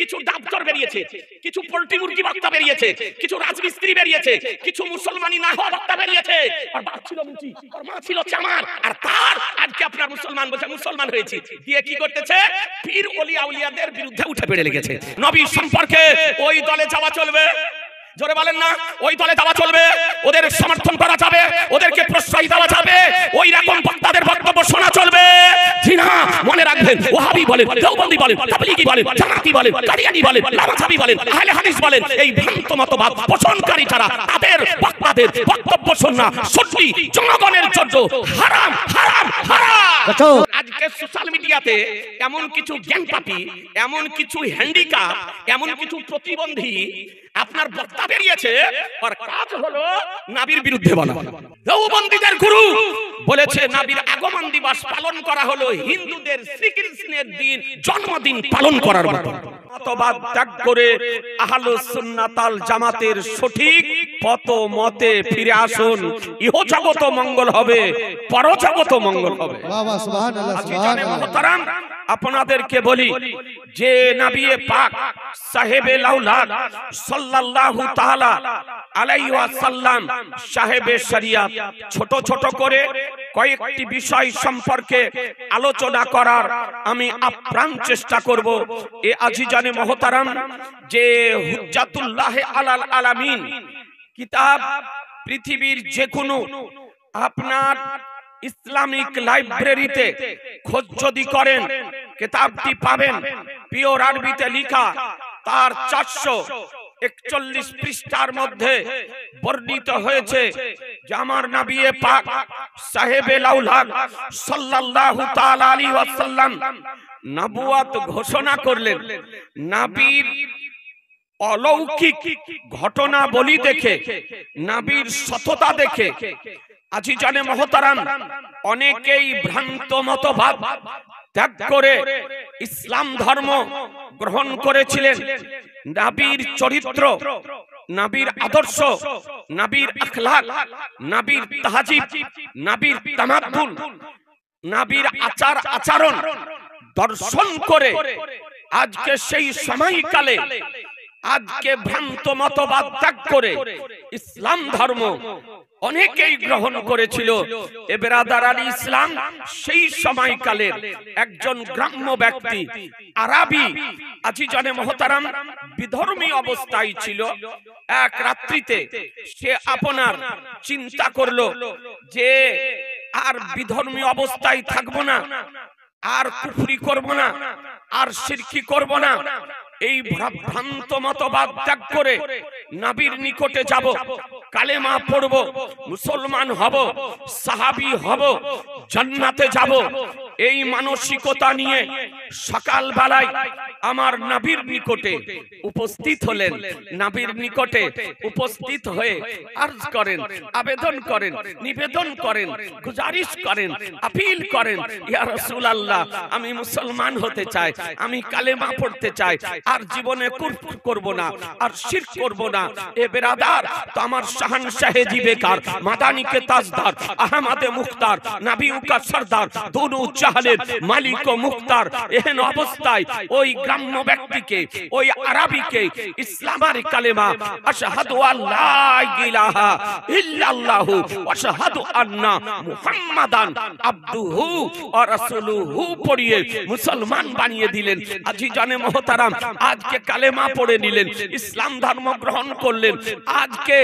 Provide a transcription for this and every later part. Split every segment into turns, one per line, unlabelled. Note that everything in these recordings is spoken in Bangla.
কিছু ডাক্তার বেরিয়েছে, কিছু পোল্ট্রি মুরগি বক্তা বেরিয়েছে, কিছু রাজমিস্ত্রি বেরিয়েছে, কিছু মুসলমানি না হওয়া বক্তা বেরিয়েছে। আর বাপ ছিল মুচি, আর মা ছিল চামার, আর তার আজকে আপনার মুসলমান বলছে মুসলমান হয়েছি দিয়ে কি করতেছে? পীর ওলি আউলিয়াদের বিরুদ্ধে উঠে পড়ে লেগেছে। নবী সম্পর্কে ওই দলে যাওয়া চলবে? জোরে বলেন না। ওই দলে যাওয়া চলবে, ওদের সমর্থন করা যাবে, ওদেরকে প্রশ্রয় দেওয়া যাবে, ওই রকম বক্তাদের বক্তব্য শোনা চলবে জি না? মনে রাখবেন, ওয়াহাবি বলেন, দেওবন্দি বলেন, তাবলীগী বলেন, জামাতি বলেন, কাদিয়ানী বলেন, লামাযাবি বলেন, আহলে হাদিস বলেন, এই ভ্রান্ত মতবাদ পোষণকারী যারা, তাদের বক্তাদের বক্তব্য শোনা সত্যি জনগণের জন্য হারাম হারাম হারাম। আজকে সোশ্যাল মিডিয়াতে এমন কিছু জ্ঞানপাপী, এমন কিছু হ্যান্ডিক্যাপ, এমন কিছু প্রতিবন্ধী আপনার বক্তা বেরিয়েছে, আর কাজ হলো নবীর বিরুদ্ধে বলা। দেওবন্দীদের গুরু বলেছে নবীর আগমন দিবস পালন করা হলো হিন্দুদের শ্রীকৃষ্ণের দিন, জন্মদিন পালন করার মতো। মতবাদ ত্যাগ করে আহলুস সুন্নাত ওয়াল জামাতের সঠিক পথ মতে ফিরে আসুন, ইহজগত মঙ্গল হবে, পরজগত মঙ্গল হবে।
বাহ বাহ, সুবহানাল্লাহ সুবহানাল্লাহ।
আপনাদেরকে বলি যে নবী পাক সাহেবে লাউলাদ সাল্লাল্লাহু তাআলা আলাইহি ওয়াসাল্লাম সাহেবে শরিয়াত ছোট ছোট করে কয়েকটি বিষয় সম্পর্কে আলোচনা করার আমি আপ্রাণ চেষ্টা করব। এ আজিজানে মুহতারাম, যে হুজ্জাতুল্লাহ আলাল আলামিন কিতাব পৃথিবীর যে কোনো আপনার ইসলামিক লাইব্রেরিতে খোঁজ যদি করেন কিতাবটি পাবেন। পিওর আরবিতে লেখা, তার 441 পৃষ্ঠার মধ্যে বর্ণিত হয়েছে যে আমার নবী পাক সাহেবে লাউলাদ সাল্লাল্লাহু তাআলা আলাইহি ওয়াসাল্লাম নবুয়ত ঘোষণা করলেন। নবীর অলৌকিক ঘটনা বলি দেখে, নবীর সততা দেখে আজিজানে মুহতারাম অনেকেই ভ্রান্ত মতবাদ ত্যাগ করে ইসলাম ধর্ম গ্রহণ করেছিলেন। নবীর চরিত্র, নবীর আদর্শ, নবীর আখলাক, নবীর তাহজিব, নবীর তামাদ্দুন, নবীর আচার আচরণ দর্শন করে আজকে সেই সময়কালে আজকে ভ্রান্ত মতবাদ ত্যাগ করে ইসলাম ধর্ম অনেকেই গ্রহণ করেছিল। এ বেরাদার আলী ইসলাম সেই সময়কালের একজন গ্রাম্য ব্যক্তি, আরবি আজিজানে মুহতারাম বিধর্মী অবস্থায় ছিল। এক রাত্রিতে সে আপনার চিন্তা করলো যে আর বিধর্মী অবস্থায় থাকবো না, আর কুফরি করব না, আর শিরকি করব না, এই ভ্রান্ত মতবাদ ত্যাগ করে নবীর নিকটে যাব, কালেমা পড়ব, মুসলমান হব, সাহাবী হব, জান্নাতে যাব। এই মানসিকতা নিয়ে সকাল বেলায় আমার নবীর নিকটে উপস্থিত হলেন। নবীর নিকটে উপস্থিত হয়ে আরজ করেন, আবেদন করেন, নিবেদন করেন, গুজারিশ করেন, আপিল করেন, ইয়া রাসূলুল্লাহ আমি মুসলমান হতে চাই, আমি কালেমা পড়তে চাই, আর জীবনে কুফর করব না, আর শিরক করব না। এ বেরাদার, তো আমার শাহনশাহে জিবেকার, মাদানী কে তাজদার, আহমদে মুখতার, নবীউ কা সরদার, দোনো জাহানের মালিক ও মুখতার, এহেন অবস্থায় ওই গ্রাম্য ব্যক্তিকে, ওই আরবিকে ইসলামের কালেমা আশহাদু আল্লা ইলাহা ইল্লাল্লাহু ওয়া আশহাদু আন্না মুহাম্মাদান আবদুহু ওয়া রাসূলুহু পড়িয়ে মুসলমান বানিয়ে দিলেন। আজিজানে মুহতারাম আজকে কালেমা পড়ে নিলেন, ইসলাম ধর্ম গ্রহণ করলেন, আজকে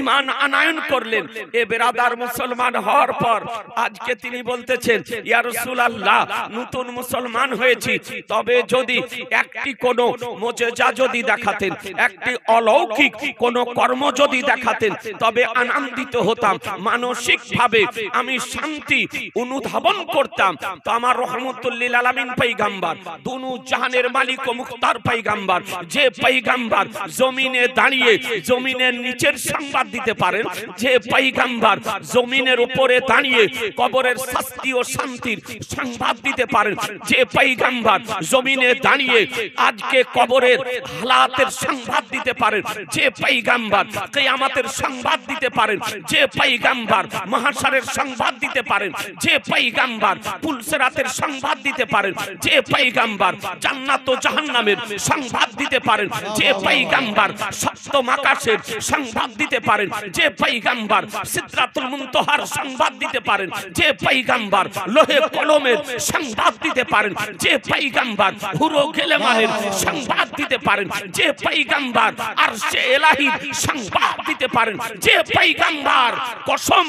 ঈমান আনয়ন করলেন। এ বেরাদার মুসলমান হওয়ার পর আজকে তিনি বলতেছেন, ইয়া রাসূলুল্লাহ নতুন মুসলমান হয়েছি, তবে যদি একটি কোন মুজিজা যদি দেখাতেন, একটি অলৌকিক কোন কর্ম যদি দেখাতেন, তবে আনন্দিত হতাম, মানসিক ভাবে আমি শান্তি অনুধাবন করতাম। তো আমার রহমতুল লিল আলামিন পয়গম্বর, দুনু জাহানের মালিক ও মুখতার পয়গম্বর, যে পয়গম্বর জমিনে দাঁড়িয়ে জমিনের নিচের সংবাদ দিতে পারেন, যে পয়গম্বর জমিনের উপরে দাঁড়িয়ে কবরের শাস্তি ও শান্তির সংবাদ দিতে পারেন, যে পয়গম্বর জমিনে দাঁড়িয়ে আজকে কবরের হালাতের সংবাদ দিতে পারেন, যে পয়গম্বর কিয়ামতের সংবাদ দিতে পারেন, যে পয়গম্বর মাহশরের সংবাদ দিতে পারেন, যে পয়গম্বর পুলসিরাতের সংবাদ দিতে পারেন, যে পয়গম্বর জান্নাত ও জাহান্নামের সংবাদ দিতে পারেন, যে পয়গম্বর সপ্তম আকাশের সংবাদ দিতে পারেন, যে পয়গম্বর সিদরাতুল মুনতাহার সংবাদ দিতে পারেন, যে পয়গম্বর লোহে কলমের সংবাদ দিতে পারেন, যে পয়গম্বর হুরো গিলমানের সংবাদ দিতে পারেন, যে পয়গম্বর আরশে ইলাহির সংবাদ দিতে পারেন, যে পয়গম্বর কসম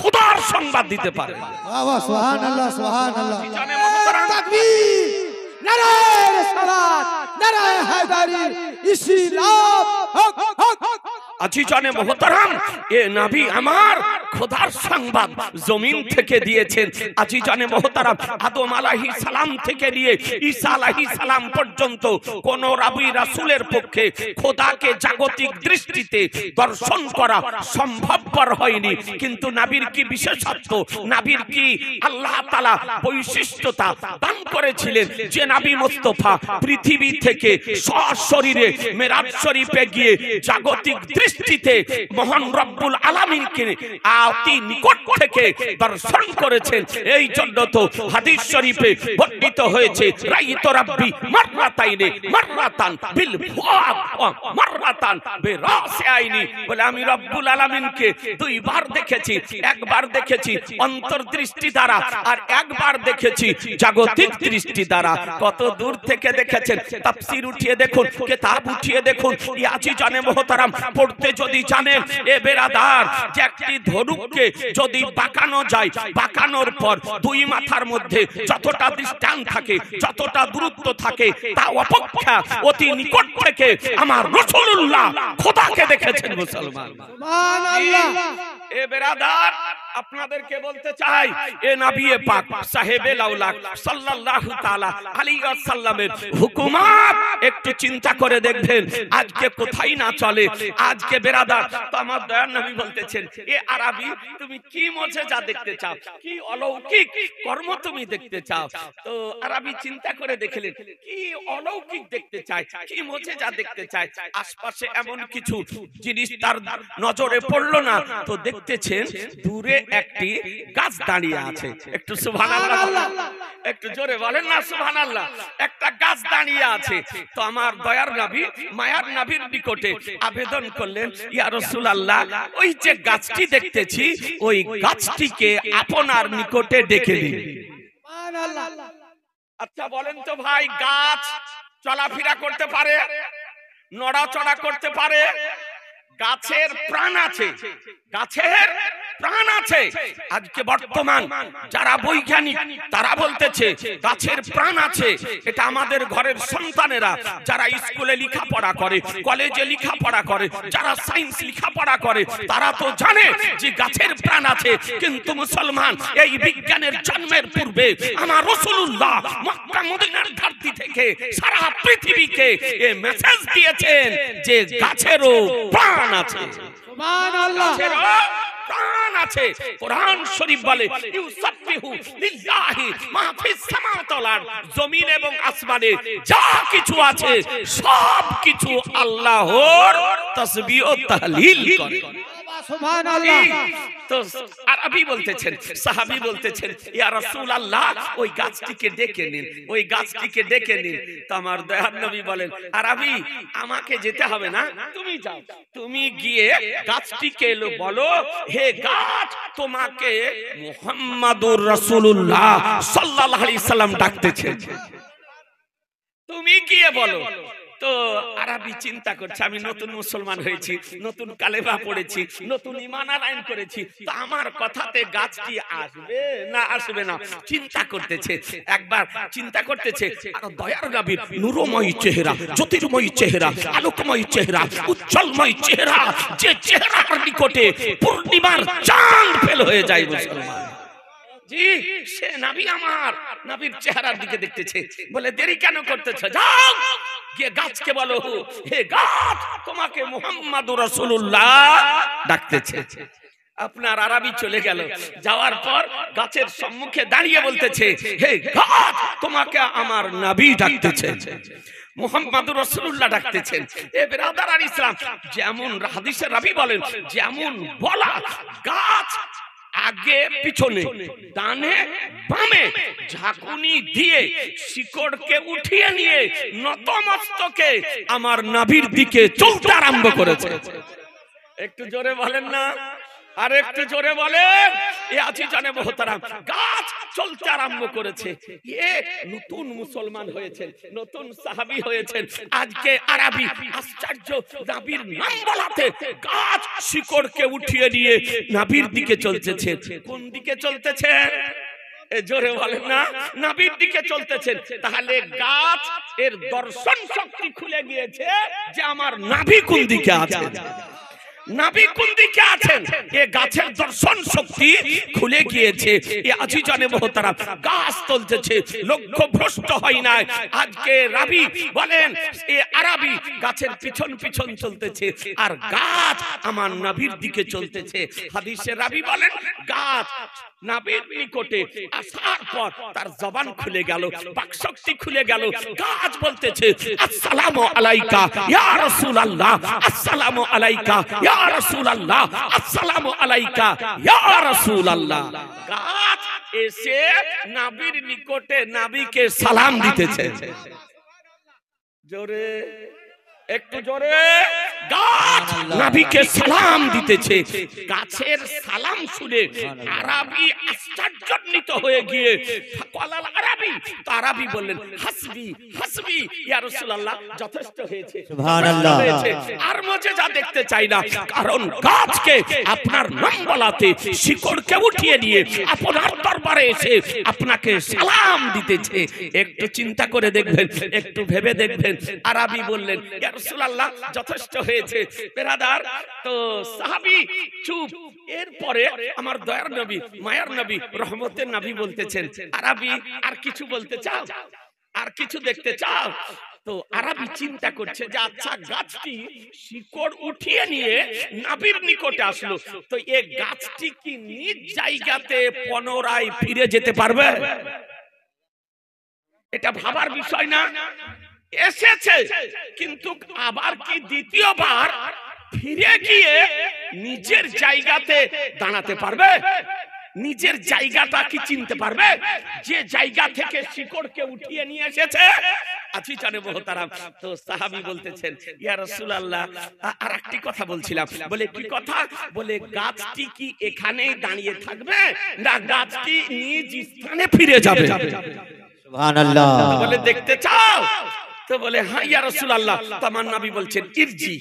খোদার সংবাদ দিতে পারেন।
বাহ সুবহানাল্লাহ সুবহানাল্লাহ।
জানে মুহতারাম,
তাকবীর, নারায়ে রিসালাত, নারায়ে হায়দারি, ইসলাম হক হক হক।
আজিজানে মুহতারাম, এ নবী আমার খোদার সংবাদ জমিন থেকে দিয়েছেন। আজিজানে মুহতারাম, আদম আলাইহিস সালাম থেকে নিয়ে ঈসা আলাইহিস সালাম পর্যন্ত কোন নবী রাসূলের পক্ষে খোদাকে জাগতিক দৃষ্টিতে দর্শন করা সম্ভবপর হয়নি। কিন্তু নবীর কি বিশেষত্ব, নবীর কি আল্লাহ তাআলা বৈশিষ্ট্যতা দান করেছিলেন যে নবী মুস্তাফা পৃথিবী থেকে সশরীরে মেরাজ শরীফে গিয়ে জাগতিক দৃষ্টিতে মহান রব্বুল আলামিনকে অতি নিকট থেকে দর্শন করেছেন। এই জন্য তো হাদিস শরীফে বর্ণিত হয়েছে, রাইতু রাব্বি মাররাতাইনি, মাররাতান বিল ফুয়াদ ওয়া মাররাতান বিরাসি আইনি। বলে আমি রব্বুল আলামিনকে দুইবার দেখেছি, একবার দেখেছি অন্তর্দৃষ্টি দ্বারা আর একবার দেখেছি জাগতিক দৃষ্টি দ্বারা। কত দূর থেকে দেখেছেন, তাফসীর উঠিয়ে দেখুন, কিতাব উঠিয়ে দেখুন। ইয়াজি জানে মুহতারাম, পড়তে যদি জানেন এ বেরাদার, যে একটি ধনুককে যদি বাঁকানো যায়, বাঁকানোর পর দুই মাথার মধ্যে যতটা ডিসট্যান্স থাকে, যতটা দূরত্ব থাকে, তা অপেক্ষা অতি নিকট থেকে আমার রাসূলুল্লাহ খোদাকে দেখেছেন মুসলমান।
সুবহানাল্লাহ।
এ বেরাদার, আপনাদেরকে বলতে চাই, এ নবী পাক সাহেবে লাউলাক সাল্লাল্লাহু তাআলা আলাইহি ওয়াসাল্লামের হুকুমাত একটু চিন্তা করে দেখবেন আজকে কোথায় না চলে। আজকে বেরাদার, তো আমার দয়ার নবী বলতেছেন, এ আরবি তুমি কি মুজিজা দেখতে চাও, কি অলৌকিক কর্ম তুমি দেখতে চাও? তো আরবি চিন্তা করে দেখলেন কি অলৌকিক দেখতে চায়, কি মুজিজা দেখতে চায়। আশপাশে এমন কিছু জিনিস তার নজরে পড়লো না, তো দেখতেছেন দূরে একটি গাছ দাঁড়িয়ে আছে। একটু সুবহানাল্লাহ, একটু জোরে বলেন না সুবহানাল্লাহ। একটা গাছ দাঁড়িয়ে আছে। তো আমার দয়ার নবী মায়ার নবীর নিকটে আবেদন করলেন, ইয়া রাসূলুল্লাহ, ওই যে গাছটি দেখতেছি ওই গাছটিকে আপনার নিকটে ডেকে দিন।
সুবহানাল্লাহ।
আচ্ছা বলেন তো ভাই, গাছ চলাফেরা করতে পারে, নড়াচড়া করতে পারে, গাছের প্রাণ আছে, গাছের প্রাণ আছে। আজকে বর্তমান যারা বৈজ্ঞানিক তারা বলতেছে গাছের প্রাণ আছে। এটা আমাদের ঘরের সন্তানেরা যারা স্কুলে লেখাপড়া করে, কলেজে লেখাপড়া করে, যারা সায়েন্স লেখাপড়া করে, তারা তো জানে যে গাছের প্রাণ আছে। কিন্তু মুসলমান এই বিজ্ঞানের জন্মের পূর্বে আমার রাসূলুল্লাহ মক্কা মদিনার ধরতি থেকে সারা পৃথিবীকে এই মেসেজ দিয়েছেন যে গাছেরও প্রাণ আছে।
সুবহানাল্লাহ।
প্রাণ আছে। কোরআন শরীফ বলে, ইউসাব্বিহু লিল্লাহি মা ফিস সামাওয়াতি ওয়াল আরদ, জমিন এবং আসমানে যা কিছু আছে সব কিছু আল্লাহর তাসবিহ ও তাহলিল করে।
সুবহানাল্লাহ।
তো আরবি বলতেছেন, সাহাবী বলতেছেন, ইয়া রাসূলুল্লাহ, ওই গাছটিকে ডেকে নিন, ওই গাছটিকে ডেকে নিন। তো আমার দয়ার নবী বলেন, আরবি আমাকে যেতে হবে না, তুমি যাও, তুমি গিয়ে গাছটিকে এলো বলো, হে গাছ, তোমাকে মুহাম্মাদুর রাসূলুল্লাহ সাল্লাল্লাহু আলাইহি সাল্লাম ডাকতেছে, তুমি গিয়ে বলো। তো আরবি চিন্তা করছে, আমি নতুন মুসলমান হয়েছি, নতুন কালেমা পড়েছি, নতুন ঈমান আনয়ন করেছি, তো আমার কথাতে গাছটি আসবে না আসবে না চিন্তা করতেছে। একবার চিন্তা করতেছে, আর দয়ার নবীর নূরময় চেহারা, জ্যোতির্ময় চেহারা, আলোকময় চেহারা, উজ্জ্বলময় চেহারা, যে চেহারার নিকটে পূর্ণিমার চাঁদ ফেল হয়ে যায় মুসলমান। জি, সে নবী আমার নবীর চেহারার দিকে দেখতেছে। বলে, দেরি কেন করতেছ, যাও গিয়ে গাছকে বলো, হে গাছ, তোমাকে মুহাম্মাদুর রাসূলুল্লাহ ডাকতেছে। আপনার আরবি চলে গেল, যাওয়ার পর গাছের সম্মুখে দাঁড়িয়ে বলতেছে, হে গাছ, তোমাকে আমার নবী ডাকতেছে, মুহাম্মদুর রাসূলুল্লাহ ডাকতেছেন। এ ব্রাদার আর ইসলাম, যেমন হাদিসে রাবি বলেন, যেমন বলা গাছ আগে পিছনে ডানে বামে ঝাঁকুনি দিয়ে শিকড়কে উঠিয়ে নিয়ে নতমস্তকে আমার নবীর দিকে চলতে আরম্ভ করেছে। একটু জোরে বলেন না, আর একটু জোরে বলেন। এ আজিজানে মোহতারাম, গাছ চলতে আরম্ভ করেছে। এ নতুন মুসলমান হয়েছেন, নতুন সাহাবী হয়েছেন। আজকে আরবি আশ্চর্য, নবীর নাম বলাতে গাছ শিকড়কে উঠিয়ে নিয়ে নবীর দিকে চলতেছে। কোন দিকে চলতেছে? এ জোরে বলেন না, নবীর দিকে চলতেছেন। তাহলে গাছ এর দর্শন শক্তি খুলে গিয়েছে যে আমার নবী কোন দিকে আছে, নবী কোন দিকে আছেন, এ গাছের দর্শন শক্তি খুলে গিয়েছে। এ আজিজানে মোহতারাম, গাছ চলতেছে, লক্ষ্য ভ্রষ্ট হয় না। আজকে রাবি বলেন, এ আরবি গাছের পিছন পিছন চলতেছে, আর গাছ আমার নবীর দিকে চলতেছে। হাদিসে রাবি বলেন, গাছ নবীর নিকটে আসার পর তার জবান খুলে গেল, বাকশক্তি খুলে গেল। গাছ বলতেছে, আসসালামু আলাইকা ইয়া রাসূলুল্লাহ, আসসালামু আলাইকা ইয়া রাসূলুল্লাহ, আসসালামু আলাইকা ইয়া রাসূলুল্লাহ। গাছ এসে নবীর নিকটে নবীকে সালাম দিতেছে। জোরে, একটু জোরে। গাছ নবীকে সালাম দিতেছে। গাছের সালাম শুনে আরবি আশ্চর্যান্বিত হয়ে গিয়ে ফাকালাল আরবি, তো আরবি বললেন, হাসবি হাসবি ইয়া রাসূলুল্লাহ, যথেষ্ট হয়েছে, সুবহানাল্লাহ। আর মুজিজা দেখতে চাই না, কারণ গাছকে আপনার নাম বলাতে শিকড়কে উঠিয়ে নিয়ে আপনার দরবারে এসে আপনাকে সালাম দিতেছে। একটু চিন্তা করে দেখবেন, একটু ভেবে দেখবেন। আরবি বললেন, ইয়া রাসূলুল্লাহ, যথেষ্ট হয়েছে। বেরাদার, তো সাহাবী চুপ। এরপরে আমার দয়ার নবী, মায়ার নবী, রহমতের নবী বলতেছেন, আরবি আর কিছু বলতে চাও, আর কিছু দেখতে চাও? তো আরবি চিন্তা করছে যে আচ্ছা, গাছটি শিকড় উঠিয়ে নিয়ে নবীর নিকটে আসলো, তো এই গাছটি কি নিজ জায়গাতে পুনরায় ফিরে যেতে পারবে? এটা ভাবার বিষয় না? এসেছে, কিন্তু আবার কি দ্বিতীয়বার ফিরে গিয়ে নিজের জায়গাতে দাঁড়াতে পারবে? নিজের জায়গাটা কি চিনতে পারবে? যে জায়গা থেকে শিকড়কে উঠিয়ে নিয়ে এসেছে। আজিজানে মোহতারাম, তো সাহাবী বলতেছেন, ইয়া রাসূলুল্লাহ, আর একটি কথা বলছিলাম। বলে কি কথা? বলে গাছটি কি এখানেই দাঁড়িয়ে থাকবে, না গাছটি নিজ স্থানে ফিরে যাবে? সুবহানাল্লাহ। বলে দেখতে চাও? তো বলে হ্যাঁ ইয়া রাসূলুল্লাহ। তো আমার নবী বলছেন, ইরজি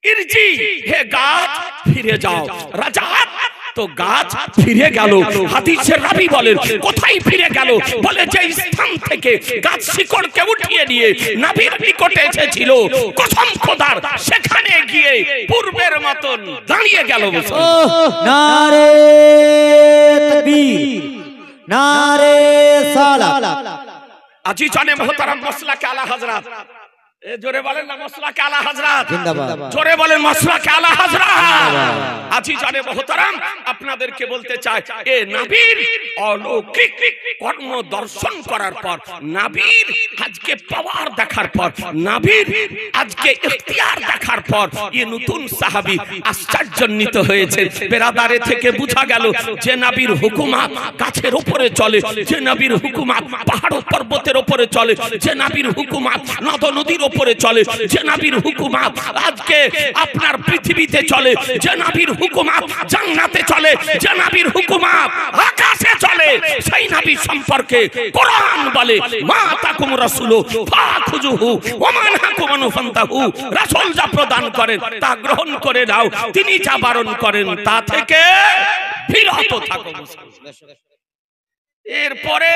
ইরজি, হে গাছ ফিরে যাও। রাজাত, তো গাছ ফিরে গেল। হাদিসের রাবী বলেন, কোথায় ফিরে গেল? বলে যে স্থান থেকে গাছ শিকড়কে উঠিয়ে নিয়ে নবীর নিকটে এসেছিল, কসম খোদার, সেখানে গিয়ে পূর্বের মতন দাঁড়িয়ে গেল।
নারে তাকবীর, নারে সালাত।
আজিজানে মোহতারাম, মাসলাকে আলা হযরত, এ জোরে বলেন না, মাসলাকে আলা হযরত
জিন্দাবাদ।
জোরে বলেন, মাসলাকে আলা হযরত। আজিজানে মোহতারাম, আপনাদেরকে বলতে চাই, এ নবীর অলৌকিক কর্ম দর্শন করার পর, নবীর আজকে পাওয়ার দেখার পর, নবীর আজকে ইখতিয়ার দেখার পর, এই নতুন সাহাবী আশ্চর্যান্বিত হয়েছে। বেরাদারে থেকে বোঝা গেল যে নবীর হুকুমাত গাছের উপরে চলে, যে নবীর হুকুমাত পাহাড় পর্বতের উপরে চলে, যে নবীর হুকুমাত নদ নদীর উপরে চলে, যে নবীর হুকুমাত আজকে আপনার পৃথিবীতে চলে, যে নবীর হুকুমাত জান্নাতে চলে, যে নবীর হুকুমাত আকাশে চলে, সেই নবী সম্পর্কে কোরআন বলে, মা তাকুম রাসূলু ফাখুযুহু ওয়া মা নাহাকুম আনহু ফান্তাহু। রাসূল যা প্রদান করেন তা গ্রহণ করে নাও, তিনি যা বারণ করেন তা থেকে বিরত থাকো। এরপরে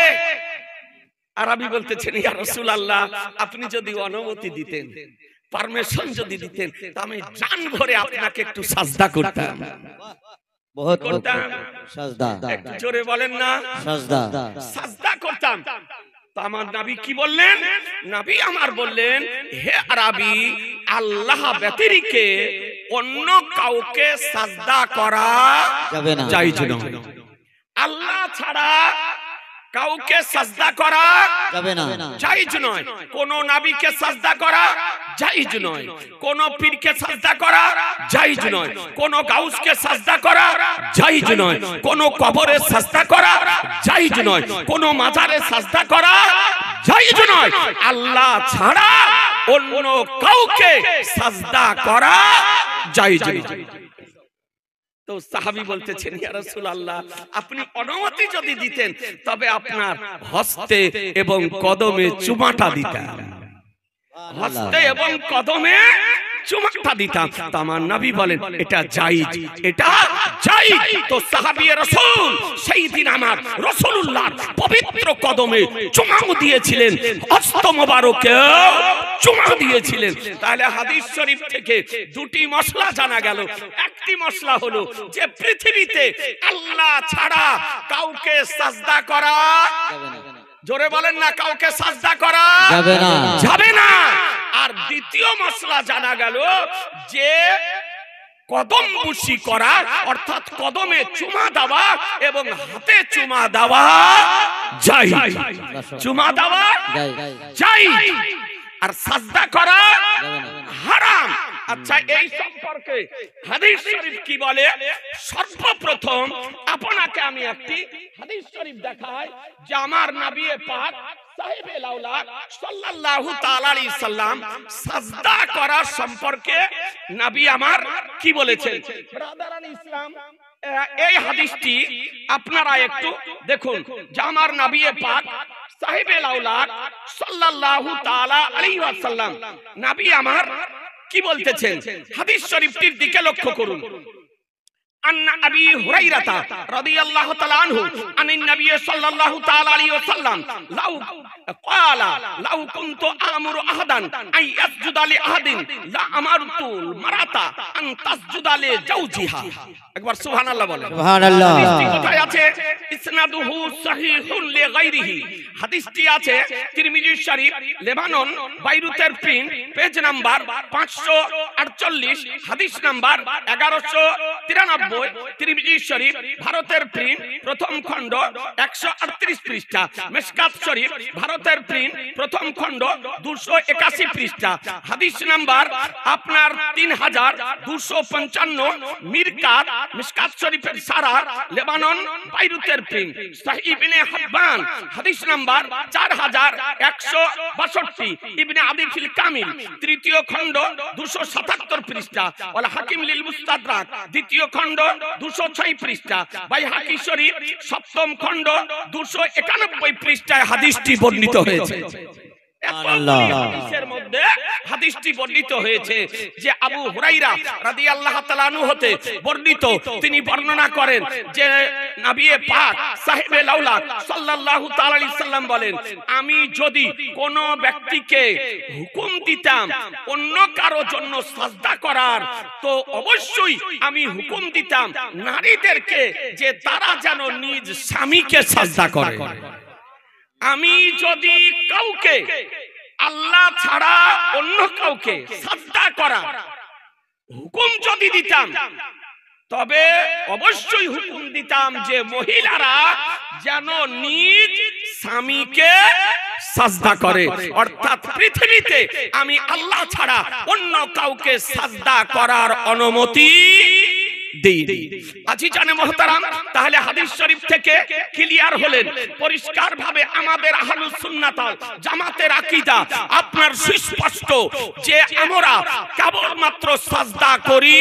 আরবি বলতেছেন, ইয়া রাসূলুল্লাহ, আপনি যদি অনুমতি দিতেন, পারমিশন যদি দিতেন, তা আমি জান ভরে আপনাকে একটু সাজদা করতাম।
বহুত
করতাম,
সাজদা।
একটু জোরে বলেন না,
সাজদা।
সাজদা করতাম। তো আমার নবী কি বললেন? নবী আমার বললেন, হে আরবি, আল্লাহ ব্যতিরেকে অন্য কাউকে সাজদা করা
যাবে না।
জায়েজ নয়। আল্লাহ ছাড়া কাউকে সাজদা করা
যাবে না।
জায়েজ নয়। কোন নবীকে সাজদা করা জায়েজ নয়। কোন পীরকে সাজদা করা জায়েজ নয়। কোন গাউসকে সাজদা করা জায়েজ নয়। কোন কবরে সাজদা করা জায়েজ নয়। কোন মাজারে সাজদা করা জায়েজ নয়। আল্লাহ ছাড়া অন্য কাউকে সাজদা করা জায়েজ নয়। তো সাহাবী বলতেছেন, ইয়া রাসূলুল্লাহ, আপনি অনুমতি যদি দিতেন তবে আপনার হস্তে এবং কদমে চুমাটা দিতাম। হস্তে এবং কদমে চুমাটা দিতাম। তো আমার নবী বলেন এটা জায়েজ, এটা জায়েজ। তো সাহাবী রাসূল সেই দিন আমার রাসূলুল্লাহর পবিত্র কদমে চুমাও দিয়েছিলেন, হস্ত মোবারকে চুমা দিয়েছিলেন। তাহলে হাদিস শরীফ থেকে দুটি মশলা জানা গেল। একটি মশলা হলো যে পৃথিবীতে আল্লাহ ছাড়া কাউকে সাজদা করা জোরে বলেন না, কাউকে সাজদা করা
যাবে না।
যাবে না। আর দ্বিতীয় মশলা জানা গেল যে কদম বুশি করা, অর্থাৎ কদমে চুমা দেওয়া এবং হাতে চুমা দেওয়া জায়েজ। চুমা দেওয়া জায়েজ আর সাজদা করা হারাম। আচ্ছা, এই সম্পর্কে হাদিস শরীফ কি বলে? সর্বপ্রথম আপনাকে আমি একটি হাদিস শরীফ দেখাই যে আমার নবী পাক সাহেবে লাউলাদ সাল্লাল্লাহু তাআলা আলাইহি সাল্লাম সাজদা করা সম্পর্কে নবী আমার কি বলেছেন। ব্রাদারান ইসলাম, এই হাদিসটি আপনারা একটু দেখুন যে আমার নবী পাক সাহেবে লাউলাদ সাল্লাল্লাহু তাআলা আলাইহি ওয়াসাল্লাম নবী আমার কি বলতেছেন, হাদিস শরীফটির দিকে লক্ষ্য করুন। أن أبي هريرة رضي الله تعالى عنه عن النبي صلى الله تعالى عليه وسلم لو كنت آمر أحدا أن يسجد لأحد لأمرت المرأة أن تسجد لزوجها। একবার সুবহানাল্লাহ বলেন।
সুবহানাল্লাহ।
হাদিসটি কোথায় আছে? ইসনাদুহু সহিহুন লিগাইরিহি। হাদিসটি আছে তিরমিজি শরীফ, লেবানন, বাইরুতের প্রিন্ট, পেজ নাম্বার 548, হাদিস নাম্বার 1193, তিরমিজি শরীফ, ভারতের প্রিন্ট, প্রথম খণ্ড 138 পৃষ্ঠা, মিশকাত শরীফ, ভারতের প্রিন্ট, প্রথম খণ্ড 281 পৃষ্ঠা, হাদিস নাম্বার আপনার 3255, মিরকাত, মিশকাত শরীফের সারা, লেবানন, বাইরুতের প্রিন্ট, সহিহ ইবনে হিব্বান, হাদিস নাম্বার 4162, ইবনে আদি ফিল কামিল, তৃতীয় খণ্ড 277 পৃষ্ঠা, ওয়াল হাকিম লিল মুস্তাদরাক, দ্বিতীয় খণ্ড 206 পৃষ্ঠা, বাইহাকি শরীফ, সপ্তম খণ্ড 291 পৃষ্ঠায় হাদিসটি বর্ণিত হয়েছে। হাদিসের মধ্যে হাদিসটি বর্ণিত হয়েছে যে আবু হুরায়রা রাদিয়াল্লাহু তাআলা আনহু হতে বর্ণিত, তিনি বর্ণনা করেন যে নবী পাক সাহেবে লাউলাদ সাল্লাল্লাহু তাআলা আলাইহি সাল্লাম বলেন, আমি যদি কোন ব্যক্তিকে হুকুম দিতাম অন্য কারো জন্য সাজদা করার, তো অবশ্যই আমি হুকুম দিতাম নারীদেরকে যে তারা যেন নিজ স্বামীকে সাজদা করে। আমি যদি কাউকে আল্লাহ ছাড়া অন্য কাউকে সাজদা করা হুকুম যদি দিতাম, তবে অবশ্যই হুকুম দিতাম যে মহিলারা যেন নিজ স্বামীকে সাজদা করে। অর্থাৎ পৃথিবীতে আমি আল্লাহ ছাড়া অন্য কাউকে সাজদা করার অনুমতি দেইনি। আজি জানে মুহতারাম, তাহলে হাদিস শরীফ থেকে ক্লিয়ার হলেন, পরিষ্কার ভাবে আমাদের আহলুস সুন্নাত ওয়াল জামাতের আকীদা আপনার সুস্পষ্ট যে আমরা কেবলমাত্র সাজদা করি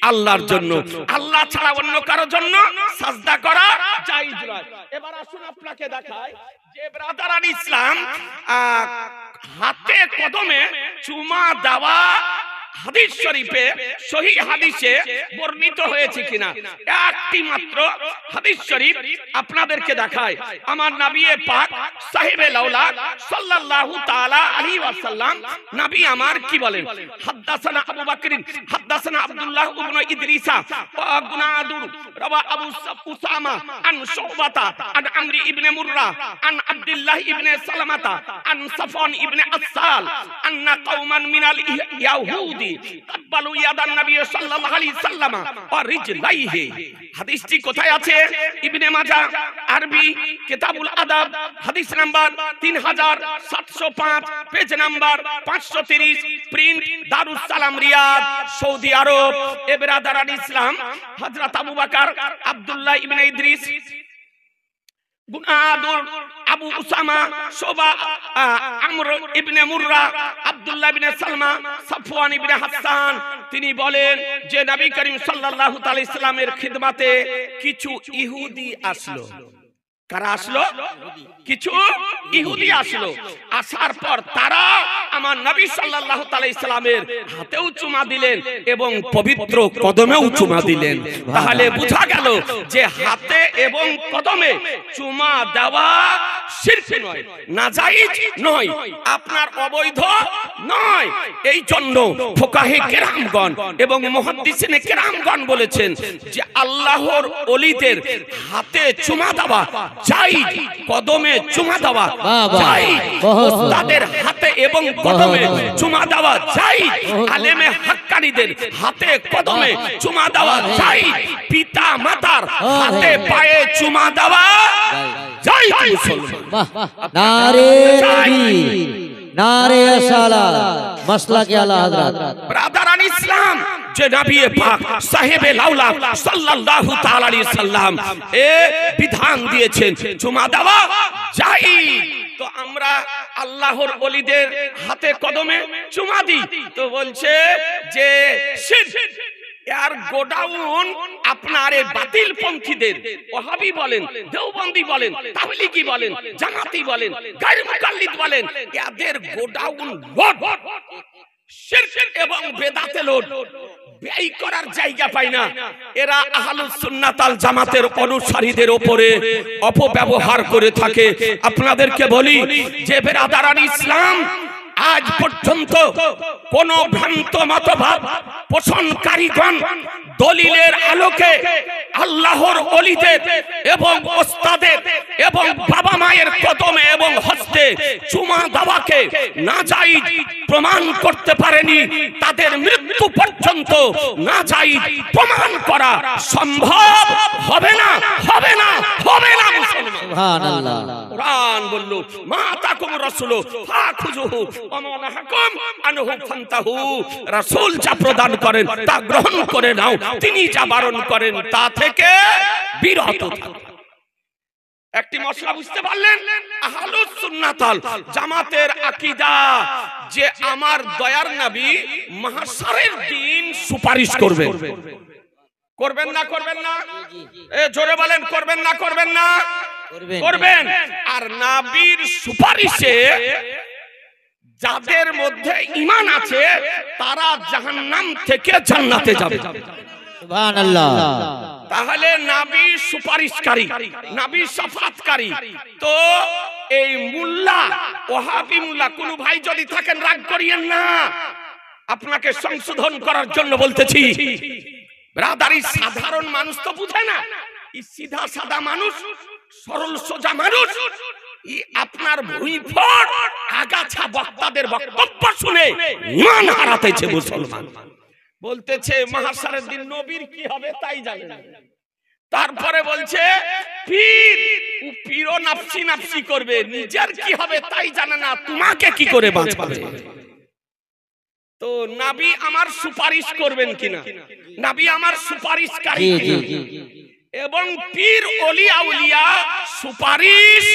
আল্লাহর জন্য, আল্লাহ ছাড়া অন্য কারোর জন্য সাজদা করা জায়েজ নয়। এবার আসুন আপনাকে দেখাই যে ব্রাদারান ইসলাম হাতে কদমে চুমা দেওয়া হাদিস শরীফে সহিহ হাদিসে বর্ণিত হয়েছে কিনা। একটি মাত্র হাদিস শরীফ আপনাদেরকে দেখায়। আমার নবী পাক সাহেবে লাউলাদ সাল্লাল্লাহু তাআলা আলাইহি ওয়াসাল্লাম নবী আমার কি বলেন, হাদাসানা আবু বকর হাদাসানা আব্দুল্লাহ ইবনে ইদরিসা ওয়া গুনাদুর রাওয়া আবু উসামা আন শুবাতা আন আমরি ইবনে মুররা আন আব্দুল্লাহ ইবনে সালামাতা আন সাফওয়ান ইবনে আসাল আন্না কওমান মিনাল ইয়াহুদ ইহুদি তাকবালু ইয়াদান নবী সাল্লাল্লাহু আলাইহি সাল্লাম ওয়া রিজলাইহি। হাদিসটি কোথায় আছে? ইবনে মাজাহ আরবি কিতাবুল আদাব হাদিস number 3705 page number 530 print Darus Salam Riyad Saudi আরব। এ বেরাদারান ইসলাম, হযরত আবু বকর আব্দুল্লাহ ইবনে ইদ্রিস গুনাদুর আবু উসামা শোবা আমর ইবনে মুররা আব্দুল্লাহ ইবনে সালমা সাফওয়ান ইবনে হাসান তিনি বলেন যে নবী করিম সাল্লাল্লাহু আলাইহি সাল্লামের খিদমতে কিছু ইহুদি আসলো। কারা আসলো? কিছু ইহুদি আসলো। আসার পর তারা আমার নবী সাল্লাল্লাহু আলাইহি সাল্লামের হাতেও চুমা দিলেন এবং পবিত্র কদমেও চুমা দিলেন। তাহলে বোঝা গেল যে হাতে এবং কদমে চুমা দেওয়া শিরক নয়, নাজায়েজ নয়, আপনার অবৈধ নয়। এই জন্য ফুকাহে কেরামগণ এবং মুহাদ্দিসিনে কেরামগণ বলেছেন যে আল্লাহর ওলিদের হাতে চুমা দেওয়া জায়েজ, কদমে চুমা দেওয়া জায়েজ, ওস্তাদের হাতে এবং কদমে চুমা দেওয়া জায়েজ, আলেমে হাক্কানীদের হাতে কদমে চুমা দেওয়া জায়েজ, পিতা মাতার হাতে পায়ে চুমা দেওয়া জায়েজ। মুসলমান
নারে তাকবীর, নারে সালাত, মাসলাকে আলা হযরত।
ব্রাদারান ইসলাম, যে নবী পাক সাহেবে লাউলা সাল্লাল্লাহু তাআলা আলাইহি সাল্লাম এ বিধান দিয়েছেন চুমা দেওয়া জায়েজ। তো আমরা আল্লাহর ওলিদের হাতে কদমে চুমা দিই, তো বলছে যে শিরক। আর গোডাউন আপনার বাতিল পন্থীদের, ওয়াহাবি বলেন, দেওবন্দি বলেন, তাবলীগী বলেন, জামাতি বলেন, গায়র মুকাল্লিদ বলেন, এদের গোডাউন লোড শিরক এবং বেদাতে লোড, ব্যয় করার জায়গা পায় না। এরা আহলুস সুন্নাত আল জামাতের অনুসারীদের উপরে অপব্যবহার করে থাকে। আপনাদেরকে বলি যে বেরাদারান ইসলাম, আজ পর্যন্ত কোন ভ্রান্ত মতবাদ পোষণকারীগণ দলিলের আলোকে আল্লাহর ওলিদের এবং ওস্তাদের এবং বাবা মায়ের কদমে এবং হস্তে চুমা দেওয়াকে নাজায়েজ প্রমাণ করতে পারেনি। তাদের মৃত্যু পর্যন্ত নাজায়েজ প্রমাণ করা সম্ভব হবে না, হবে না, হবে না।
সুবহানাল্লাহ।
কুরআন বলল মা তাকুম রাসূলু ফাখুযুহু ওয়া মা নাহাকুম আনহু ফান্তাহু। রাসূল যা প্রদান করেন তা গ্রহণ করে নাও, তিনি যা বারণ করেন তা থেকে বিরত থাকো। একটি মশলা বুঝতে পারলেন? আহলুস সুন্নাত আল জামাতের আকীদা যে আমার দয়ার নবী মাহশারের দিন সুপারিশ করবেন। করবেন না করবেন না? এ জোরে বলেন, করবেন না করবেন না? করবেন। আর নবীর সুপারিশে যাদের মধ্যে ঈমান আছে তারা জাহান্নাম থেকে জান্নাতে যাবে।
সুবহানাল্লাহ।
তাহলে নবী সুপারিশকারী, নবী শাফাআতকারী। তো এই মুল্লা, ওয়াহাবি মুল্লা, কোন ভাই যদি থাকেন রাগ করিয়েন না, আপনাকে সংশোধন করার জন্য বলতেছি। ব্রাদার, এই সাধারণ মানুষ তো বুঝে না, এই সিধা সাদা মানুষ, সরল সোজা মানুষ, আপনার ভুঁইফট আগাছা বক্তাদের বক্তব্য শুনে ঈমান হারাতেছে মুসলমান। বলতেছে মাহশারের দিন নবীর কি হবে তাই জানে না। তারপরে বলছে পীর, ও পীরও নাফসি নাফসি করবে, নিজের কি হবে তাই জানে না, তোমাকে কি করে বাঁচাবে। তো নবী আমার সুপারিশ করবেন কিনা, নবী আমার সুপারিশকারী কিনা, এবং পীর ওলি আউলিয়া সুপারিশ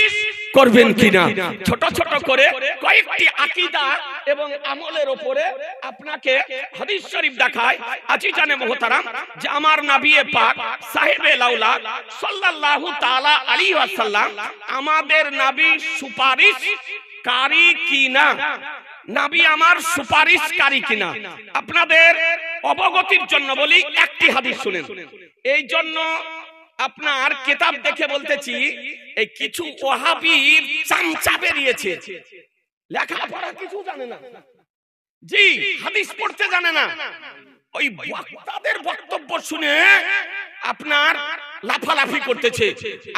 করবেন কিনা, ছোট ছোট করে কয়েকটি আকীদা এবং আমলের উপরে আপনাকে হাদিস শরীফ দেখায়। আজিজানে মুহতারাম, যে আমার নবী পাক সাহেবে লাউলা সাল্লাল্লাহু তাআলা আলাইহি ওয়াসাল্লাম আমাদের নবী সুপারিশকারী কিনা, নবী আমার সুপারিশকারী কিনা, আপনাদের অবগতির জন্য বলি একটি হাদিস শুনেন। এই জন্য আপনার কিতাব দেখে বলতেছি, এই কিছু ওয়াহাবির চামচা বেরিয়েছে, লেখাপড়া কিছু জানে না, জি হাদিস পড়তে জানে না, ওই বক্তাদের বক্তব্য শুনে আপনার লাফালাফি করতেছে,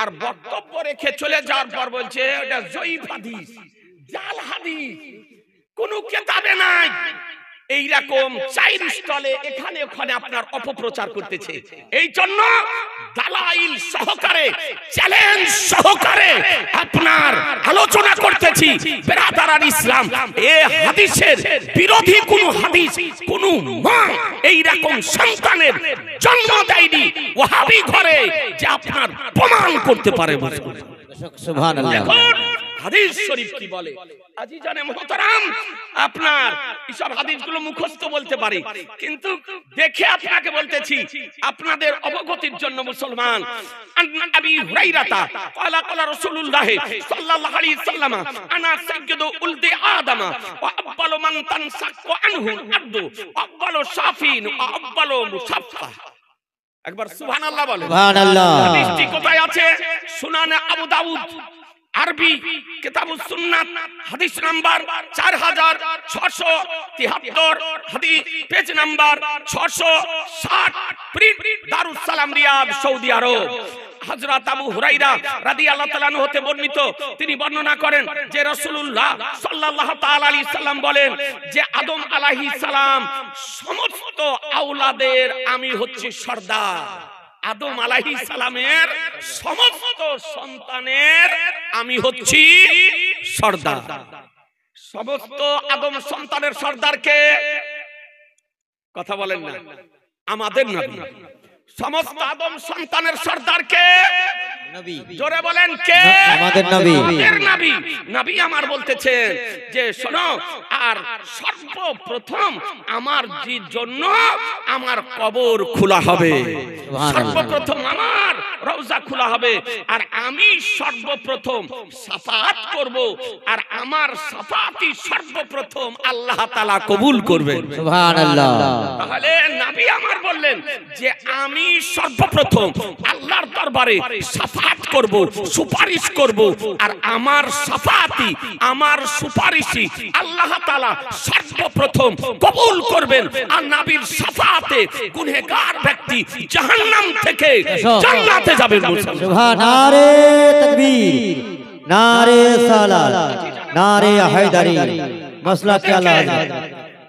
আর বক্তব্য রেখে চলে যাওয়ার পর বলছে ওটা জয়ীফ হাদিস, জাল হাদিস, কোন কিতাবে নাই। এইরকম চাইর স্থলে এখানে ওখানে আপনার অপপ্রচার করতেছে। এই জন্য দালাইল সহকারে, চ্যালেঞ্জ সহকারে আপনার আলোচনা করতেছি। বেরাদারান ইসলাম, এই হাদিসের বিরোধী কোন হাদিস, কোন মা এইরকম সন্তানের জন্ম দেয়নি ওয়াহাবি ঘরে যে আপনার প্রমাণ করতে পারে।
সুবহানাল্লাহ।
হাদিস শরীফ কি বলে? আজিজানে মুহতারাম, আপনার এইসব হাদিসগুলো মুখস্থ বলতে পারি, কিন্তু দেখে আপনাকে বলতেছি আপনাদের অবগতির জন্য। মুসলমান, আবি হুরাইরাতা ক্বালা ক্বালা রাসূলুল্লাহ সাল্লাল্লাহু আলাইহি সাল্লাম আনা সাইয়্যিদু উলদি আদম ওয়া আফদালু মান তানসাক্কু আনহু আরদু আফদালু শাফিন ওয়া আফদালু মুসাফফা। একবার সুবহানাল্লাহ বলেন।
সুবহানাল্লাহ।
হাদিসটি কোথায় আছে? সুনানে আবু দাউদ আরবি কিতাবুস সুন্নাত, হাদিস নাম্বার 4673, হাদিস page number 660, print Darus Salam, Riyad, Saudi আরব। হযরত আবু হুরায়রা রাদিয়াল্লাহু তাআলা আনহু হতে বর্ণিত, তিনি বর্ণনা করেন যে রাসূলুল্লাহ সাল্লাল্লাহু তাআলা আলাইহি সাল্লাম বলেন যে আদম আলাইহিস সালাম সমস্ত আওলাদের আমি হচ্ছি সর্দার। আদম আলাইহিস সালামের সমস্ত সন্তানের আমি হচ্ছি সর্দার। সমস্ত আদম সন্তানের সর্দারকে কথা বলেন না, আমাদের নবী। সমস্ত আদম সন্তানের সর্দারকে
নবী,
জোরে বলেন কে?
আমাদের নবী।
আমাদের নবী। নবী আমার বলতেছেন যে শোনো, আর সর্বপ্রথম আমার জন্য আমার কবর খোলা হবে, সর্বপ্রথম আমার রওজা খোলা হবে, আর আমি সর্বপ্রথম শাফাআত করব, আর আমার শাফাআতই সর্বপ্রথম আল্লাহ তাআলা কবুল করবেন।
সুবহানাল্লাহ।
তাহলে নবী আমার বললেন যে আমি সর্বপ্রথম আল্লাহর দরবারে শাফাআত করব, সুপারিশ করব, আর আমার শাফাআতই, আমার সুপারিশই আল্লাহ তাআলা সর্বপ্রথম কবুল করবেন। আর নবীর শাফাআতে গুনাহগার ব্যক্তি জাহান্নাম থেকে জান্নাতে যাবেন।
সুবহান। নারে তাকবীর, নারে সালাত, নারে হায়দারি, মাসলাকে আলা হযরত।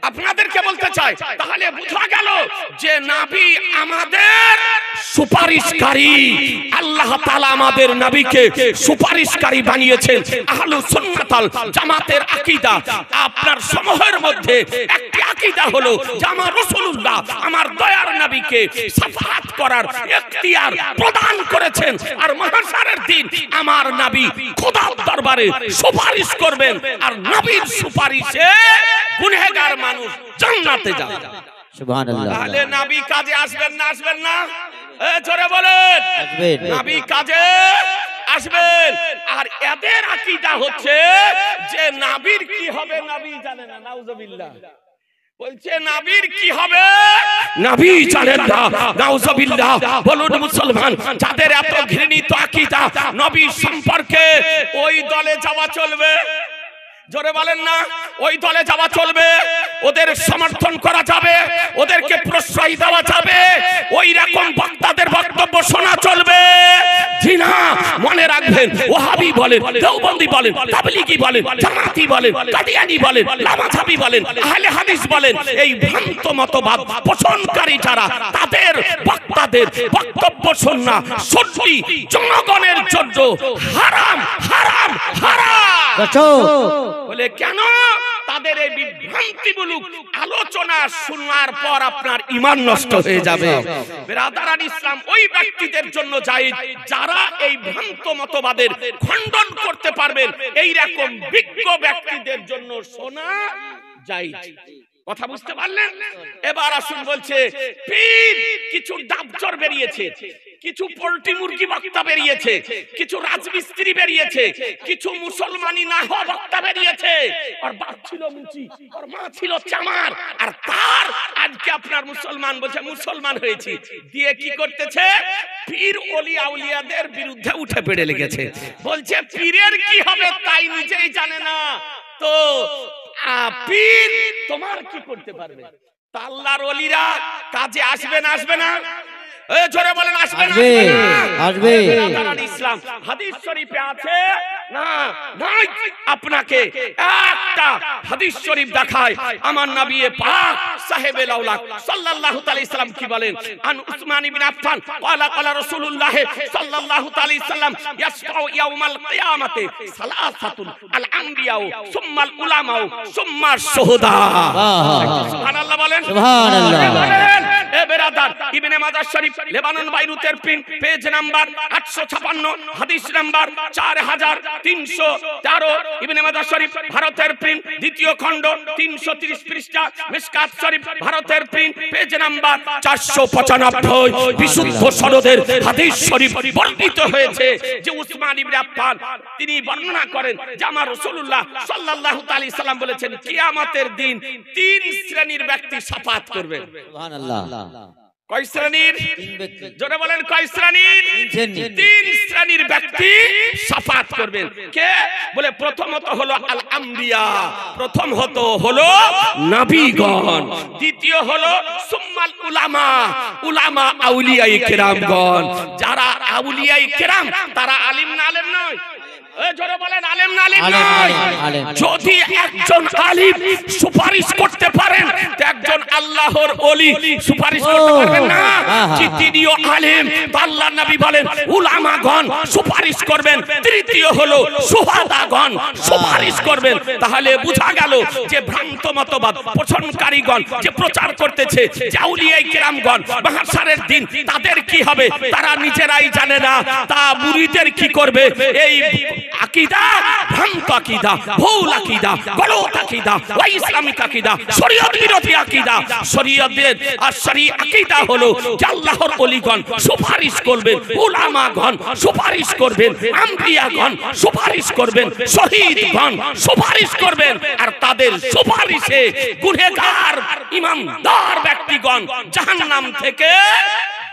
আপনাদেরকে বলতে চাই, তাহলে বোঝা গেল যে নবী আমাদের সুপারিশকারী। আল্লাহ তাআলা আমাদের নবীকে সুপারিশকারী বানিয়েছেন। আহলুস সুন্নাত ওয়াল জামাতের আকীদা, আপনার সমূহের মধ্যে একটি আকীদা হলো যে আমার রাসূলুল্লাহ, আমার দয়ার নবীকে শাফাআত করার ইখতিয়ার প্রদান করেছেন। আর মাহশারের দিন আমার নবী খোদার দরবারে সুপারিশ করবেন, আর নবীর সুপারিশে গুনাহগার মানুষ জান্নাতে যাবে।
সুবহানাল্লাহ।
তাহলে নবী কাজে আসবেন না আসবেন না? জোরে বলেন।
আসবেন।
নবী কাজে আসবেন। আর এদের আকীদা হচ্ছে যে নবীর কি হবে নবী জানে না। নাউজুবিল্লাহ। বলছে নবীর কি হবে নবী জানেন না। নাউজুবিল্লাহ। বলুন মুসলমান, যাদের এত ঘৃণিত আকীদা নবী সম্পর্কে, ওই দলে যাওয়া চলবে? জোরে বলেন না। ওই দলে যাওয়া চলবে, ওদের সমর্থন করা যাবে, ওদেরকে প্রশ্রয় দেওয়া যাবে, ওই রকম বক্তাদের বক্তব্য শোনা চলবে? জি না। মনে রাখবেন, ওয়াহাবি বলেন, দেওবন্দি বলেন, তাবলিগি বলেন, জামাতি বলেন, কাদিয়ানি বলেন, লামাযাবি বলেন, আহলে হাদিস বলেন, এই ভ্রান্ত মতবাদ পোষণকারী যারা, তাদের বক্তাদের বক্তব্য শোনা সত্যি জনগণের জন্য হারাম, হারাম, হারাম। বলে কেন? তাদের এই বিভ্রান্তিমূলক আলোচনা শোনার পর আপনার ঈমান নষ্ট হয়ে যাবে। বেরাদারান ইসলাম ওই ব্যক্তিদের জন্য জায়েজ যারা এই ভ্রান্ত মতবাদের খণ্ডন করতে পারবেন, এই রকম বিজ্ঞ ব্যক্তিদের জন্য শোনা জায়েজ। কথা বুঝতে পারলেন? এবার আসুন, বলছে পীর কিছু ডাবচর বেরিয়েছে, কিছু পোল্ট্রি মুরগি বক্তা বেরিয়েছে, কিছু রাজমিস্ত্রি বেরিয়েছে, কিছু মুসলমানি না হওয়া বক্তা বেরিয়েছে। আর বাপ ছিল মুচি, আর মা ছিল চামার, আর তার আজকে আপনার মুসলমান বলছে মুসলমান হয়েছি দিয়ে কি করতেছে? পীর ওলি আউলিয়াদের বিরুদ্ধে উঠে পড়ে লেগেছে। বলছে পীরের কি হবে তাই নিজেই জানে না, তো পীর তোমার কি করতে পারবে? তা আল্লাহর ওলিরা কাজে আসবে না আসবে না? জোরে বলেন আসবে না আসবে? ইসলাম হাদিস শরীফে আছে না নাই আপনাকে একটা হাদিস শরীফ দেখায় আমার নবী পাক সাহেবে লাউলাক সাল্লাল্লাহু আলাইহি সাল্লাম কি বলেন আন উসমান ইবনে আফফান ক্বালা ক্বালা রাসূলুল্লাহ সাল্লাল্লাহু আলাইহি সাল্লাম ইয়াসফাউ ইয়াউমাল কিয়ামাতি সালাসাতুন আল আমবিয়াউ সুম্মাল উলামাউ সুম্মাস শুহাদা সুবহানাল্লাহ বলেন
সুবহানাল্লাহ
এ বেরাদার ইবনে মাজাহ শরীফ লেবানন বাইরুতের প্রিন্ট পেজ নাম্বার 856 হাদিস নাম্বার 4313 ইবনে মাজাহ শরীফ ভারতের প্রিন্ট দ্বিতীয় খণ্ড 330 পৃষ্ঠা মিশকাত শরীফ ভারতের প্রিন্ট পেজ নাম্বার 495 বিশুদ্ধ সনদের হাদিস শরীফ বর্ণিত হয়েছে যে উসমান ইবনে আফফান তিনি বর্ণনা করেন যে আমার রাসূলুল্লাহ সাল্লাল্লাহু আলাইহি সাল্লাম বলেছেন কিয়ামতের দিন তিন শ্রেণীর ব্যক্তি শাফাত করবেন
সুবহানাল্লাহ
কয় শ্রেণীর জোরে বলেন কয় শ্রেণীর তিন শ্রেণীর ব্যক্তি শাফাত করবেন কে বলে প্রথমত হলো আল আমবিয়া প্রথমত হলো নবীগণ দ্বিতীয় হলো সুম্মাল উলামা উলামা আউলিয়ায়ে কেরামগণ যারা আউলিয়ায়ে কেরাম তারা আলিম না আলেম নয় জোরে বলেন আলেম না আলিম নয় যদি একজন আলিম সুপারিশ করতে পারেন তো একজন আল্লাহর ওলি সুপারিশ করতে পারবেন না যে তিনিও আলেম আল্লাহর নবী বলেন উলামাগণ সুপারিশ করবেন তৃতীয় হলো শুহাদাগণ সুপারিশ করবেন তাহলে বোঝা গেল যে ভ্রান্ত মতবাদ পোষণকারীগণ যে প্রচার করতেছে যে আউলিয়ায়ে কেরামগণ মাহশারের দিন তাদের কি হবে তারা নিজেরাই জানে না তা মুরিদের কি করবে এই আকীদা ভ্রান্ত আকীদা ভুল আকীদা গলত আকীদা ইসলামিক আকীদা শরীয়ত বিরোধী আকীদা শরীয়তের আর শরীয়ত আকীদা হলো যে আল্লাহর ওলিগণ সুপারিশ করবেন উলামাগণ সুপারিশ করবেন আম্বিয়াগণ সুপারিশ করবেন শহীদগণ সুপারিশ করবেন আর তাদের সুপারিশে গুনাহগার ইমানদার ব্যক্তিগণ জাহান্নাম থেকে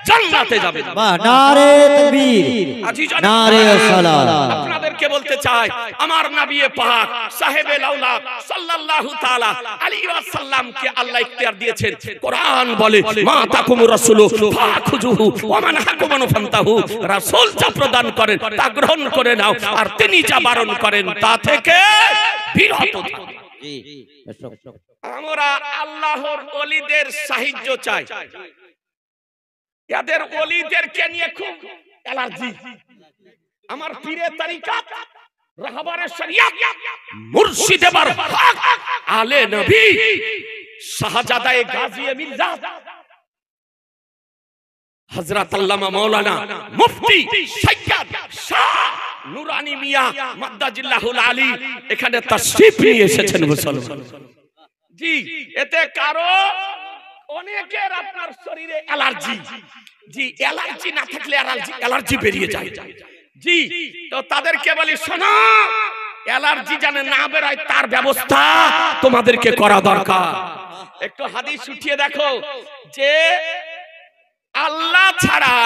জান্নাতে যাবে
নারে তাকবীর নারে সালাত
আপনাদেরকে বলতে চাই আমার নবী পাক সাহেবে লাউলাক সাল্লাল্লাহু তাআলা আলাইহি ওয়াসাল্লাম কে আল্লাহ ইখতিয়ার দিয়েছেন কোরআন বলে মা তাকুমুর রাসূলু ফাখুজুহু ওয়া মান হাকুমান ফান্তাহু রাসূল যা প্রদান করেন তা গ্রহণ করে নাও আর তিনি যা বারণ করেন তা থেকে বিরত থাকো
জি
আমরা আল্লাহর ওলিদের সাহায্য চাই এদের ওলিদেরকে নিয়ে খুব অ্যালার্জি আমার পীরের তরিকাত রাহবারে শরিয়ত মুর্শিদে বরহক আলে নবী শাহজাদায়ে গাজী মিল্লাত হযরত আল্লামা মাওলানা মুফতি সৈয়দ শাহ নুরানি মিয়া মাদ্দাজিল্লাহুল আলী এখানে তাশরীফ নিয়ে এসেছেন মুসলমান জি এতে কারো অনেকের আপনার শরীরে অ্যালার্জি জি অ্যালার্জি না থাকলে অ্যালার্জি বেরিয়ে যায় জি তো তাদেরকে বলি শোনো অ্যালার্জি জানে না বেরোয় তার ব্যবস্থা তোমাদেরকে করা দরকার একটু হাদিস উঠিয়ে দেখো যে আল্লাহ ছাড়া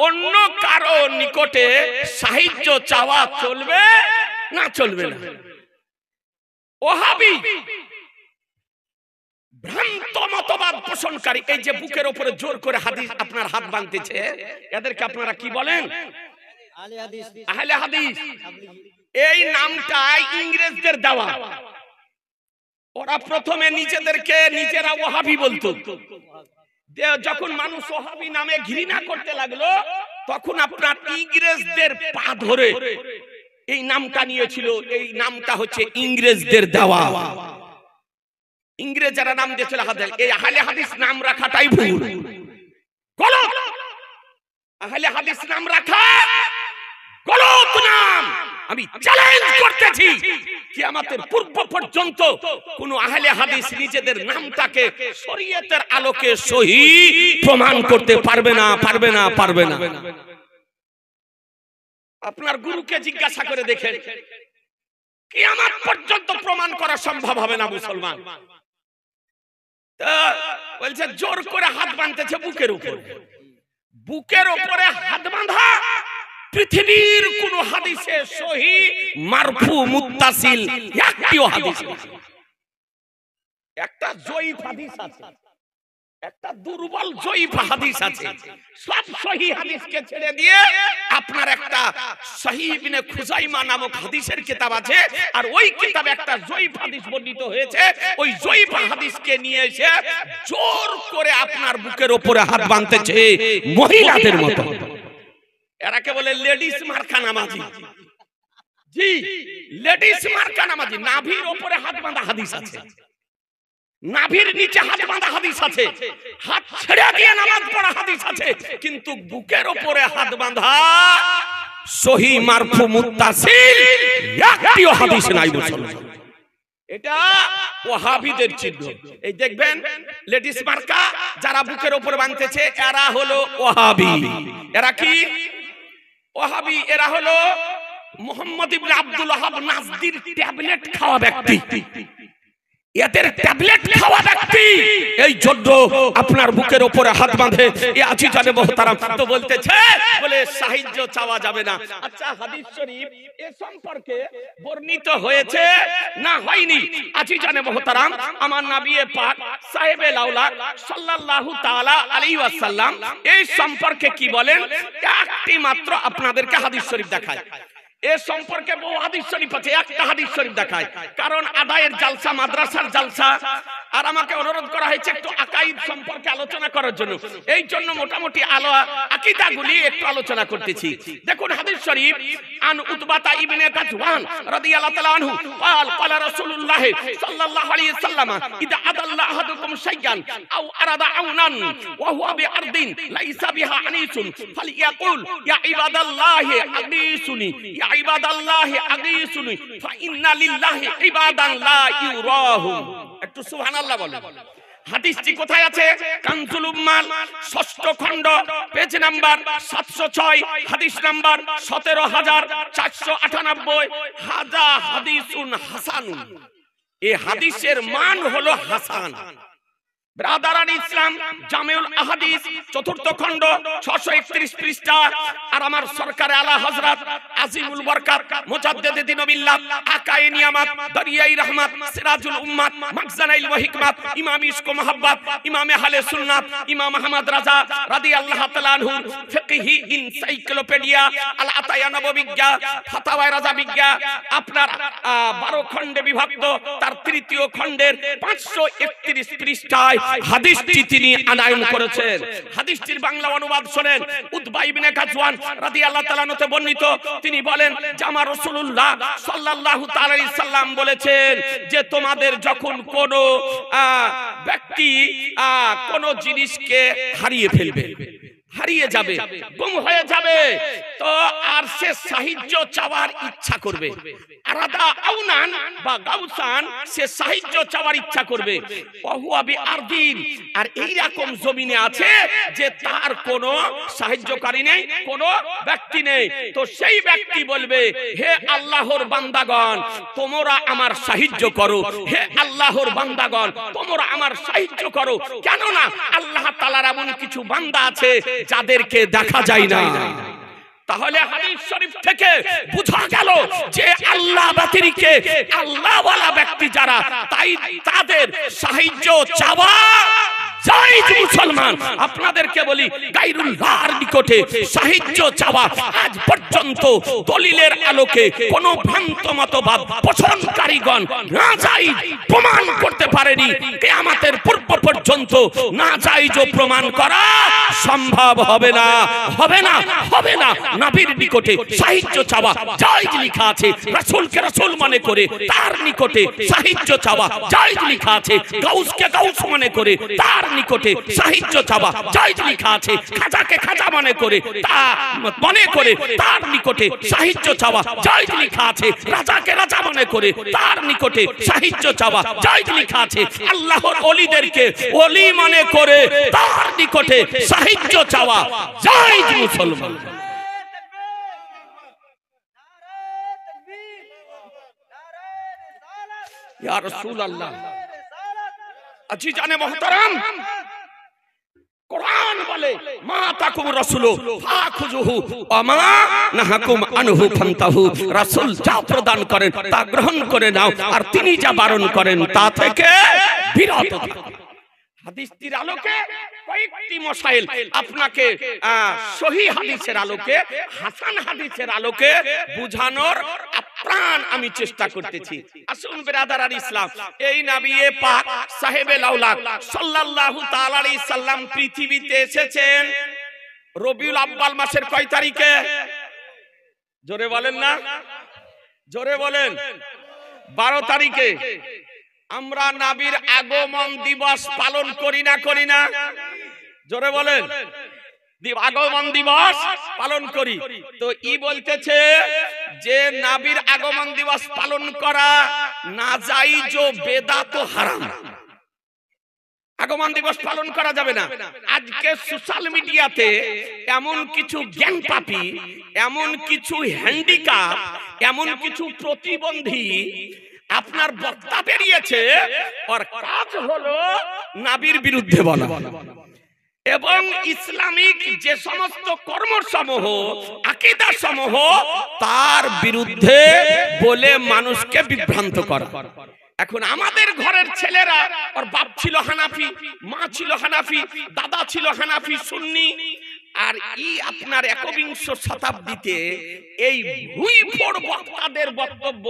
অন্য কারো নিকটে সাহায্য চাওয়া চলবে না চলবে না ওহাবি ভ্রান্ত মতবাদ পোষণকারী এই যে বুকের উপরে জোর করে হাদিস আপনার হাত বাঁধতেছে এদেরকে আপনারা কি বলেন আহলে হাদিস এই নামটা ইংরেজদের দেওয়া ওরা প্রথমে নিজেদেরকে নিজেরা ওহাবি বলতো যখন মানুষ ওহাবি নামে ঘৃণা করতে লাগলো তখন আপনার ইংরেজদের পা ধরে এই নামটা নিয়েছিল এই নামটা হচ্ছে ইংরেজদের দেওয়া ইংরেজরা নাম দিয়েছিল এই আহলে হাদিস নাম রাখাটাই ভুল গলত আহলে হাদিস নাম রাখা গলত নাম আমি চ্যালেঞ্জ করতেছি কিয়ামতের পূর্ব পর্যন্ত কোন আহলে হাদিস নিজেদের নামটাকে শরীয়তের আলোকে সহিহ প্রমাণ করতে পারবে না পারবে না পারবে না আপনার গুরুকে জিজ্ঞাসা করে দেখেন কিয়ামত পর্যন্ত প্রমাণ করা সম্ভব হবে না মুসলমান বলছে জোর করে হাত বাঁধতেছে বুকের উপরে হাত বাঁধা পৃথিবীর কোন হাদিসে সহিহ মারফু মুত্তাসিল একটিও হাদিস নেই একটা জয়ীফ হাদিস আছে একটা দুর্বল জয়ীফ হাদিস আছে, সব সহি হাদিসকে ছেড়ে দিয়ে আপনার একটা সহিহ ইবনে খুজাইমা নামক হাদিসের কিতাব আছে, আর ওই কিতাবে একটা জয়ীফ হাদিস বর্ণিত হয়েছে। ওই জয়ীফ হাদিসকে নিয়ে এসে জোর করে আপনার বুকের উপরে হাত বাঁধতেছে মহিলাদের মতো। এরাকে বলে লেডিস মার্কা নামাজি। জি, লেডিস মার্কা নামাজি। নাভির উপরে হাত বাঁধা হাদিস আছে, নাভির নিচে হাত বাঁধা হাদিস আছে, হাত ছেড়ে দিয়ে নামাজ পড়া হাদিস আছে, কিন্তু বুকের উপরে হাত বাঁধা সহিহ মারফু মুত্তাসিল একটিও হাদিস নাই মুসলমান। এটা ওয়াহাবিদের চিহ্ন। এই দেখবেন লেডিস মার্কা যারা বুকের উপরে বাঁধতেছে এরা হলো ওয়াহাবি। এরা কি ওয়াহাবি? এরা হলো মুহাম্মদ ইবনে আব্দুল ওয়াহাব নাজদির ট্যাবলেট খাওয়া ব্যক্তি। এদের ট্যাবলেট খাওয়া ব্যক্তি এই জন্য আপনার বুকের উপরে হাত বাঁধে। এ আজিজানে মুহতারাম তো বলতেছে বলে সাহায্য চাওয়া যাবে না। আচ্ছা, হাদিস শরীফ এ সম্পর্কে বর্ণিত হয়েছে না হয়নি? আজিজানে মুহতারাম, আমার নবী পাক সাহেবে লাউলাক সাল্লাল্লাহু তাআলা আলাইহি ওয়াসাল্লাম এই সম্পর্কে কি বলেন একটি মাত্র আপনাদেরকে হাদিস শরীফ দেখায়। এ সম্পর্কে বহু হাদিস শরীফ আছে, একটা হাদিস শরীফ দেখায়। কারণ আদায়ের জালসা, মাদ্রাসার জালসা, আর আমাকে অনুরোধ করা হয়েছে একটু আকাইদ সম্পর্কে আলোচনা করার জন্য। এই জন্য মোটামুটি আকীদাগুলি একটু আলোচনা করতেছি। দেখুন হাদিস শরীফ, আন উতবাতা ইবনে গাজওয়ান রাদিয়াল্লাহু তাআলা আনহু قال قال رسول الله صلى الله عليه وسلم اذا أضل احدكم شيئا او اراد عونا وهو بارض ليس بها انيس فليقول يا عباد الله اغيثوني يا عباد الله اغيثوني فان لله عبادا لا يراهم। একটু সুবহানাল্লাহ বলেন। হাদিসটি কোথায় আছে? কানজুল উম্মাল ৬ষ্ঠ খণ্ড, পেজ নাম্বার ৭০৬, হাদিস নাম্বার ১৭৪৯৮। হাযা হাদিসুন হাসানুন। এই হাদিসের মান হলো হাসান। ব্রাদারান ইসলাম জামিউল আহাদিস ৪র্থ খণ্ড ৬৩১ পৃষ্ঠা। আর আমার সরকারে আলা হযরত আজিমুল বরকাত মুজাদ্দিদে দ্বীন বিল্লাহ আকায়ে নিয়ামত দরিয়ায়ে রহমত সিরাজুল উম্মাত মাখজানাইল ওয়া হিকমাত ইমাম ইশক ও মুহাব্বত ইমাম আহলে সুন্নাত ইমাম আহমদ রাজা রাদিয়াল্লাহু তাআলা আনহু ফিকহি এনসাইক্লোপিডিয়া আল আতায়া নববিজ্ঞা ফাতাওয়ায়ে রাজা বিজ্ঞা আপনার ১২ খণ্ডে বিভক্ত, তার ৩য় খণ্ডের ৫৩১ পৃষ্ঠায় হাদিসটি তিনি আনায়ন করেছেন। হাদিসটির বাংলা অনুবাদ শুনেন। উতবা ইবনে গাজওয়ান রাদিয়াল্লাহু তাআলা আনহু বর্ণিত, তিনি বলেন যে আমার রাসূলুল্লাহ সাল্লাল্লাহু তাআলা আলাইহি সাল্লাম বলেছেন যে তোমাদের যখন কোন ব্যক্তি কোন জিনিসকে হারিয়ে ফেলবে, হারিয়ে যাবে, গুম হয়ে যাবে, তো আর সে সাহায্য চাওয়ার ইচ্ছা করবে, আরাদা আউনান বা গাউসান, সে সাহায্য চাওয়ার ইচ্ছা করবে, ওহুয়া বিআরদিন, আর এই রকম জমিনে আছে যে তার কোনো সাহায্যকারী নেই, কোনো ব্যক্তি নেই, তো সেই ব্যক্তি বলবে হে আল্লাহর বান্দাগণ তোমরা আমার সাহায্য করো, হে আল্লাহর বান্দাগণ তোমরা আমার সাহায্য করো, কেননা আল্লাহ তাআলার এমন কিছু বান্দা আছে যাদেরকে দেখা যায় না। তাহলে হাদিস শরীফ থেকে বোঝা গেল যে আল্লাহ ব্যতিরেকে আল্লাহওয়ালা ব্যক্তি যারা, তাই তাদের সাহায্য চাওয়া জায়েজ। মুসলমান আপনাদেরকে বলি, গায়রুল্লাহর নিকটে সাহায্য চাওয়া আজ পর্যন্ত দলিলের আলোকে কোন ভ্রান্ত মতবাদ পোষণকারীগণ না জায়েজ প্রমাণ করতে পারেনি। কিয়ামতের পূর্ব পর্যন্ত না জায়েজ প্রমাণ করা সম্ভব হবে না, হবে না, হবে না। নবীর নিকটে সাহায্য চাওয়া জায়েজ লেখা আছে, রাসূলকে রাসূল মনে করে তার নিকটে সাহায্য চাওয়া জায়েজ লেখা আছে, গাউসকে গাউস মনে করে তার নিকটে সাহায্য চাওয়া জায়েজ লেখা আছে, খাজাকে খাজা মনে করে তার নিকটে সাহায্য চাওয়া জায়েজ লেখা আছে, রাজাকে রাজা মনে করে তার নিকটে সাহায্য চাওয়া জায়েজ লেখা আছে, আল্লাহর ওলিদেরকে ওলি মনে করে তার নিকটে সাহায্য চাওয়া জায়েজ। মুসলমান ইয়া রাসূলুল্লাহ, আজিজানে মুহতারাম, কোরআন বলে মা তাকুম রাসূলু ফাখুযুহু ওয়া মা নাহাকুম আনহু ফান্তাহু, রাসূল যা প্রদান করেন তা গ্রহণ করে নাও, আর তিনি যা বারণ করেন তা থেকে বিরত থাকো। হাদিসটির আলোকে কয়েকটি মশাইল আপনাকে সহিহ হাদিসের আলোকে, হাসান হাদিসের আলোকে বুঝানোর আপ্রাণ আমি চেষ্টা করতেছি। আসুন বিরাদার ইসলাম, এই নবী পাক সাহেবে লাউলাক সাল্লাল্লাহু তাআলা আলাইহি সাল্লাম পৃথিবীতে এসেছেন রবিউল আউয়াল মাসের কয় তারিখে? জোরে বলেন না, জোরে বলেন। 12 তারিখে। আমরা নবীর আগমন দিবস পালন করি না? জোরে বলেন। আগমন দিবস পালন করি। তো ই বলতেছে যে নবীর আগমন দিবস পালন করা নাজায়েজ ও বেদাত ও হারাম। আগমন দিবস পালন করা যাবে না। আজকে সোশ্যাল মিডিয়াতে এমন কিছু জ্ঞান পাপী, এমন কিছু হ্যান্ডিক্যাপ, এমন কিছু প্রতিবন্ধী আপনার বক্তা বেরিয়েছে, আর কাজ হলো নবীর বিরুদ্ধে বলা এবং ইসলামিক যে সমস্ত কর্মসমূহ, আকীদা সমূহ তার বিরুদ্ধে বলে মানুষকে বিভ্রান্ত করা। এখন আমাদের ঘরের ছেলেরা, ওর বাপ ছিল হানাফি, মা ছিল হানাফি, দাদা ছিল হানাফি সুন্নি, আর আপনার 21 শতাব্দীতে এই ভুইফোড় বক্তাদের বক্তব্য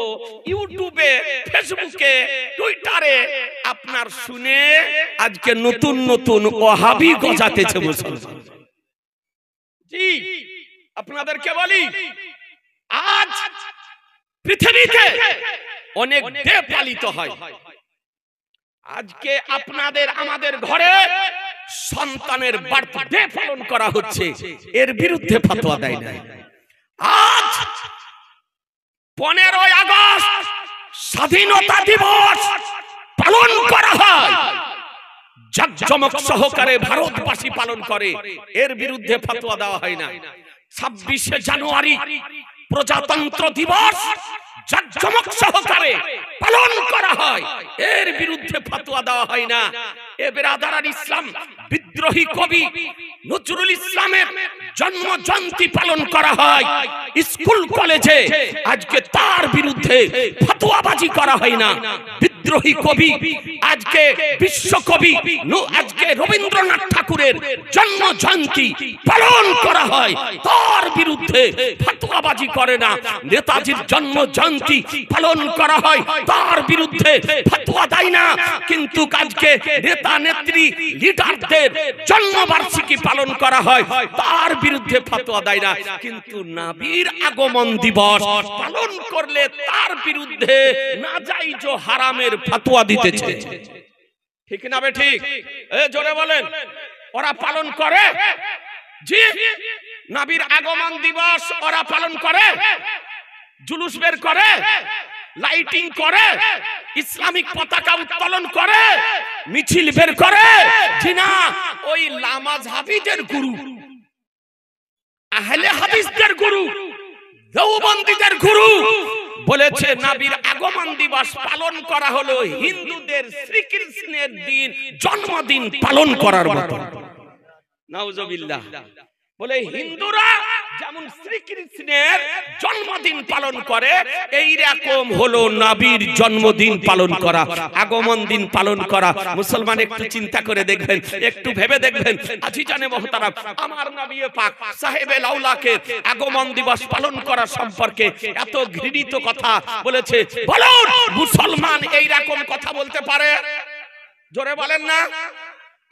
ইউটিউবে, ফেসবুকে, টুইটারে আপনার শুনে আজকে নতুন নতুন ওয়াহাবি গজাতেছে মুসলমান। জি আপনাদেরকে বলি, আজ পৃথিবীতে অনেক ডে পালিত হয়। আজকে আপনাদের আমাদের ঘরে সন্তানের বার্থডে পালন করা হচ্ছে, এর বিরুদ্ধে ফতোয়া দেয় না। আজ 15 আগস্ট স্বাধীনতা দিবস পালন করা হয়, জাঁকজমক সহকারে ভারতবাসী পালন করে, এর বিরুদ্ধে ফতোয়া দেওয়া হয় না। 26শে জানুয়ারি প্রজাতন্ত্র দিবস জাঁকজমক সহকারে পালন করা হয়, এর বিরুদ্ধে ফতোয়া দেওয়া হয় না। এ বিরাদার ইসলাম, বিদ্রোহী কবি নজরুল ইসলামের জন্ম জয়ন্তী পালন করা হয় স্কুল কলেজে, আজকে তার বিরুদ্ধে ফতোয়াবাজি করা হয় না। বিদ্রোহী কবি আজকে বিশ্বকবি আজকে রবীন্দ্রনাথ ঠাকুরের জন্ম জয়ন্তী পালন করা হয়, তার বিরুদ্ধে ফতোয়াবাজি করে না। নেতাজির জন্ম জয়ন্তী পালন করা হয়, তার বিরুদ্ধে ফতোয়া দেয় না। কিন্তু আজকে নেতা নেত্রী লিডারদের জন্মবার্ষিকী পালন করা হয়, তার বিরুদ্ধে ফতোয়া দেয় না। কিন্তু নবীর আগমন দিবস পালন করলে তার বিরুদ্ধে নাজায়েজ ও হারামের ফতোয়া দিতেছে। ঠিক না বে ঠিক? জোরে বলেন। ওরা পালন করে, জি নবীর আগমন দিবস ওরা পালন করে, জুলুস বের করে, লাইটিং করে, ইসলামিক পতাকা উত্তোলন করে, মিছিল বের করে। জি না, ওই লামাযহাবীদের গুরু, আহলে হাদিসদের গুরু, দেওবন্দীদের গুরু বলেছে নবীর আগমন দিবস পালন করা হলো হিন্দুদের শ্রীকৃষ্ণের দিন, জন্মদিন পালন করার মতো। নাউজুবিল্লাহ। বলে হিন্দুরা যেমন শ্রীকৃষ্ণের জন্মদিন পালন করে, এই রকম হলো নবীর জন্মদিন পালন করা, আগমন দিন পালন করা। মুসলমান একটু চিন্তা করে দেখবেন, একটু ভেবে দেখবেন। আজিজানে মুহতারাম, আমার নবী পাক সাহেবে লাউলাকের আগমন দিবস পালন করা সম্পর্কে এত ঘৃণিত কথা বলেছে। বলুন মুসলমান এই রকম কথা বলতে পারে? জোরে বলেন না।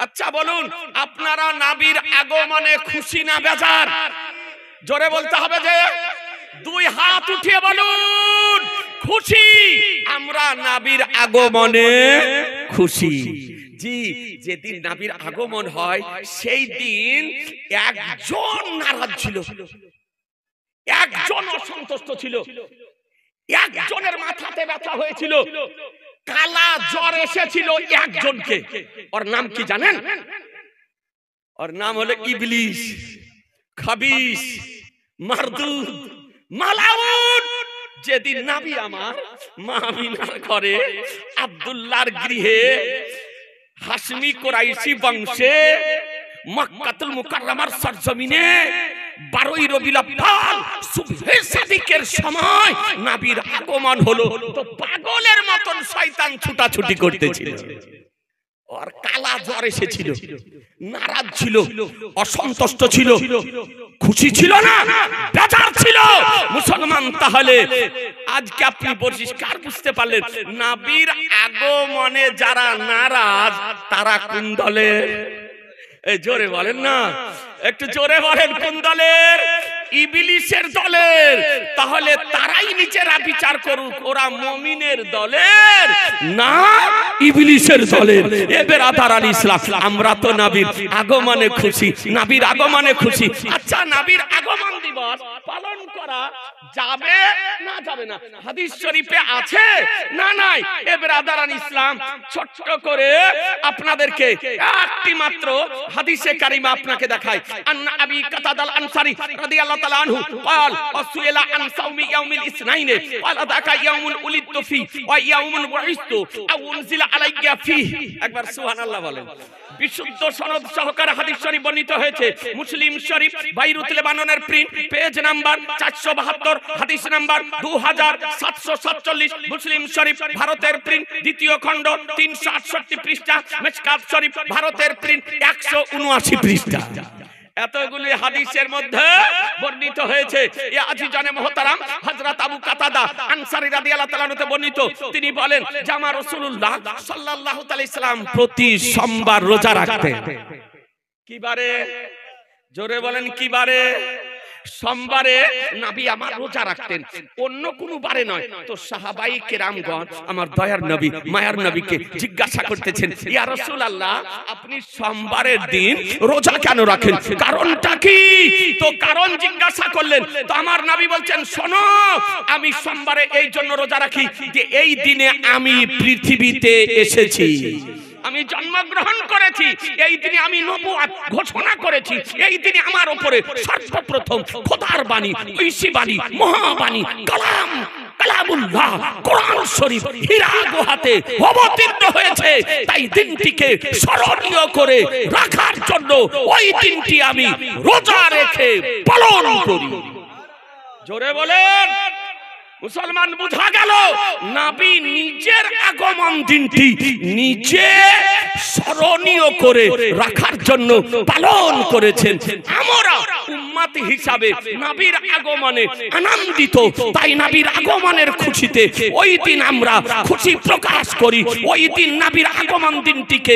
আচ্ছা বলুন, আপনারা নবীর আগমনে খুশি না বেজার? জোরে বলতে হবে যে, 2 হাত উঠিয়ে বলুন খুশি। আমরা নবীর আগমনে খুশি। জি, যেদিন নবীর আগমন হয় সেই দিন একজন নারাজ ছিল, একজন অসন্তুষ্ট ছিল, একজনের মাথাতে ব্যথা হয়েছিল, কালা জ্বর এসেছিল একজনকে। ওর নাম কি জানেন? ওর নাম হলো ইবলিস, খাবিস, মারদুদ, মালাউন। যেদিন নবী আমার মা আমিনার ঘরে আব্দুল্লাহর গৃহে হাশমি কুরাইশি বংশে মক্কাতুল মুকাররমার সরজমিনে 12ই রবিউল আউয়াল সুবহে সাদিকের সময় নবীর আগমন হলো। তো পাগলের মতন শয়তান ছুটাছুটি করতেছিল। ওর কালা জ্বর এসেছিল, নারাজ ছিল, অসন্তুষ্ট ছিল, খুশি ছিল না, বেজার ছিল মুসলমান। তাহলে আজকে আপনি পরিষ্কার বুঝতে পারলেন নবীর আগমনে যারা নারাজ তারা কোন দলের? এই জোরে বলেন না, একটু জোরে বলেন কোন দলের? ইবলিসের দলের। তাহলে তারাই নিজেরা বিচার করুক, ওরা মুমিনের দলের না ইবলিসের দলের। এ বেরাদার আল ইসলাম, আমরা তো নবীর আগমনে খুশি, নবীর আগমনে খুশি। আচ্ছা, নবীর আগমন দিবস পালন করা যাবে না যাবে না? হাদিস শরীফে আছে না নাই? এ বেরাদার আল ইসলাম, ছোট্ট করে আপনাদেরকে একটি মাত্র হাদিসে কারিমা আপনাকে দেখাই। আন্না আবি কাতাদাল আনসারী রাদিয়াল্লাহু তাআলা আনহু قال وسئل عن صوم يوم الاثنين قال ذاك يوم ولدت فيه ويوم بعثت او انزل علي فيه। একবার সুবহানাল্লাহ বলেন। বিশুদ্ধ সনদ সহকারে হাদিস শরীফ বর্ণিত হয়েছে। মুসলিম শরীফ বাইরুত লেবাননের প্রিন্ট, পেজ নাম্বার 472, হাদিস নাম্বার 2747। মুসলিম শরীফ ভারতের প্রিন্ট, দ্বিতীয় খণ্ড 368 পৃষ্ঠা। মিশকাত শরীফ ভারতের প্রিন্ট 179 পৃষ্ঠা। এতগুলি হাদিসের মধ্যে বর্ণিত হয়েছে। ইয়া আজিজানে মুহতারাম, হযরত আবু কাতাদা আনসারী রাদিয়াল্লাহু তাআলা আনহু বর্ণিত, তিনি বলেন যে আমার রাসূলুল্লাহ সাল্লাল্লাহু আলাইহি সাল্লাম প্রতি সোমবার রোজা রাখতেন। কি বারে? জোরে বলেন কি বারে? সোমবারে নবী আমার রোজা রাখতেন, অন্য কোনো বারে নয়। তো সাহাবাই কেরামগণ আমার দয়ার নবী মায়ার নবীকে জিজ্ঞাসা করতেছেন, ইয়া রাসূলুল্লাহ আপনি সোমবারের দিন রোজা কেন রাখেন, কারণটা কি? তো কারণ জিজ্ঞাসা করলেন। তো আমার নবী বলছেন, শোনো, আমি সোমবারে এই জন্য রোজা রাখি যে এই দিনে আমি পৃথিবীতে এসেছি, আমি জন্মগ্রহণ করেছি, এই দিনে আমি নবুয়ত ঘোষণা করেছি, এই দিনে আমার উপরে সর্বপ্রথম খোদার বাণী, ঐশী বাণী, মহাবাণী, কালামুল্লাহ কোরআন শরীফ হীরা গুহাতে অবতীর্ণ হয়েছে। তাই দিনটিকে স্মরণীয় করে রাখার জন্য ওই দিনটি আমি রোজা রেখে পালন করি। জোরে বলেন মুসলমান। বুঝা গেল নবী নিজের আগমন দিনটি নিজে স্মরণীয় করে রাখার জন্য পালন করেছেন। আমরা উম্মত হিসাবে নবীর আগমনে আনন্দিত, তাই নবীর আগমনের খুশিতে ওই দিন আমরা খুশি প্রকাশ করি। ওই দিন নবীর আগমন দিনটিকে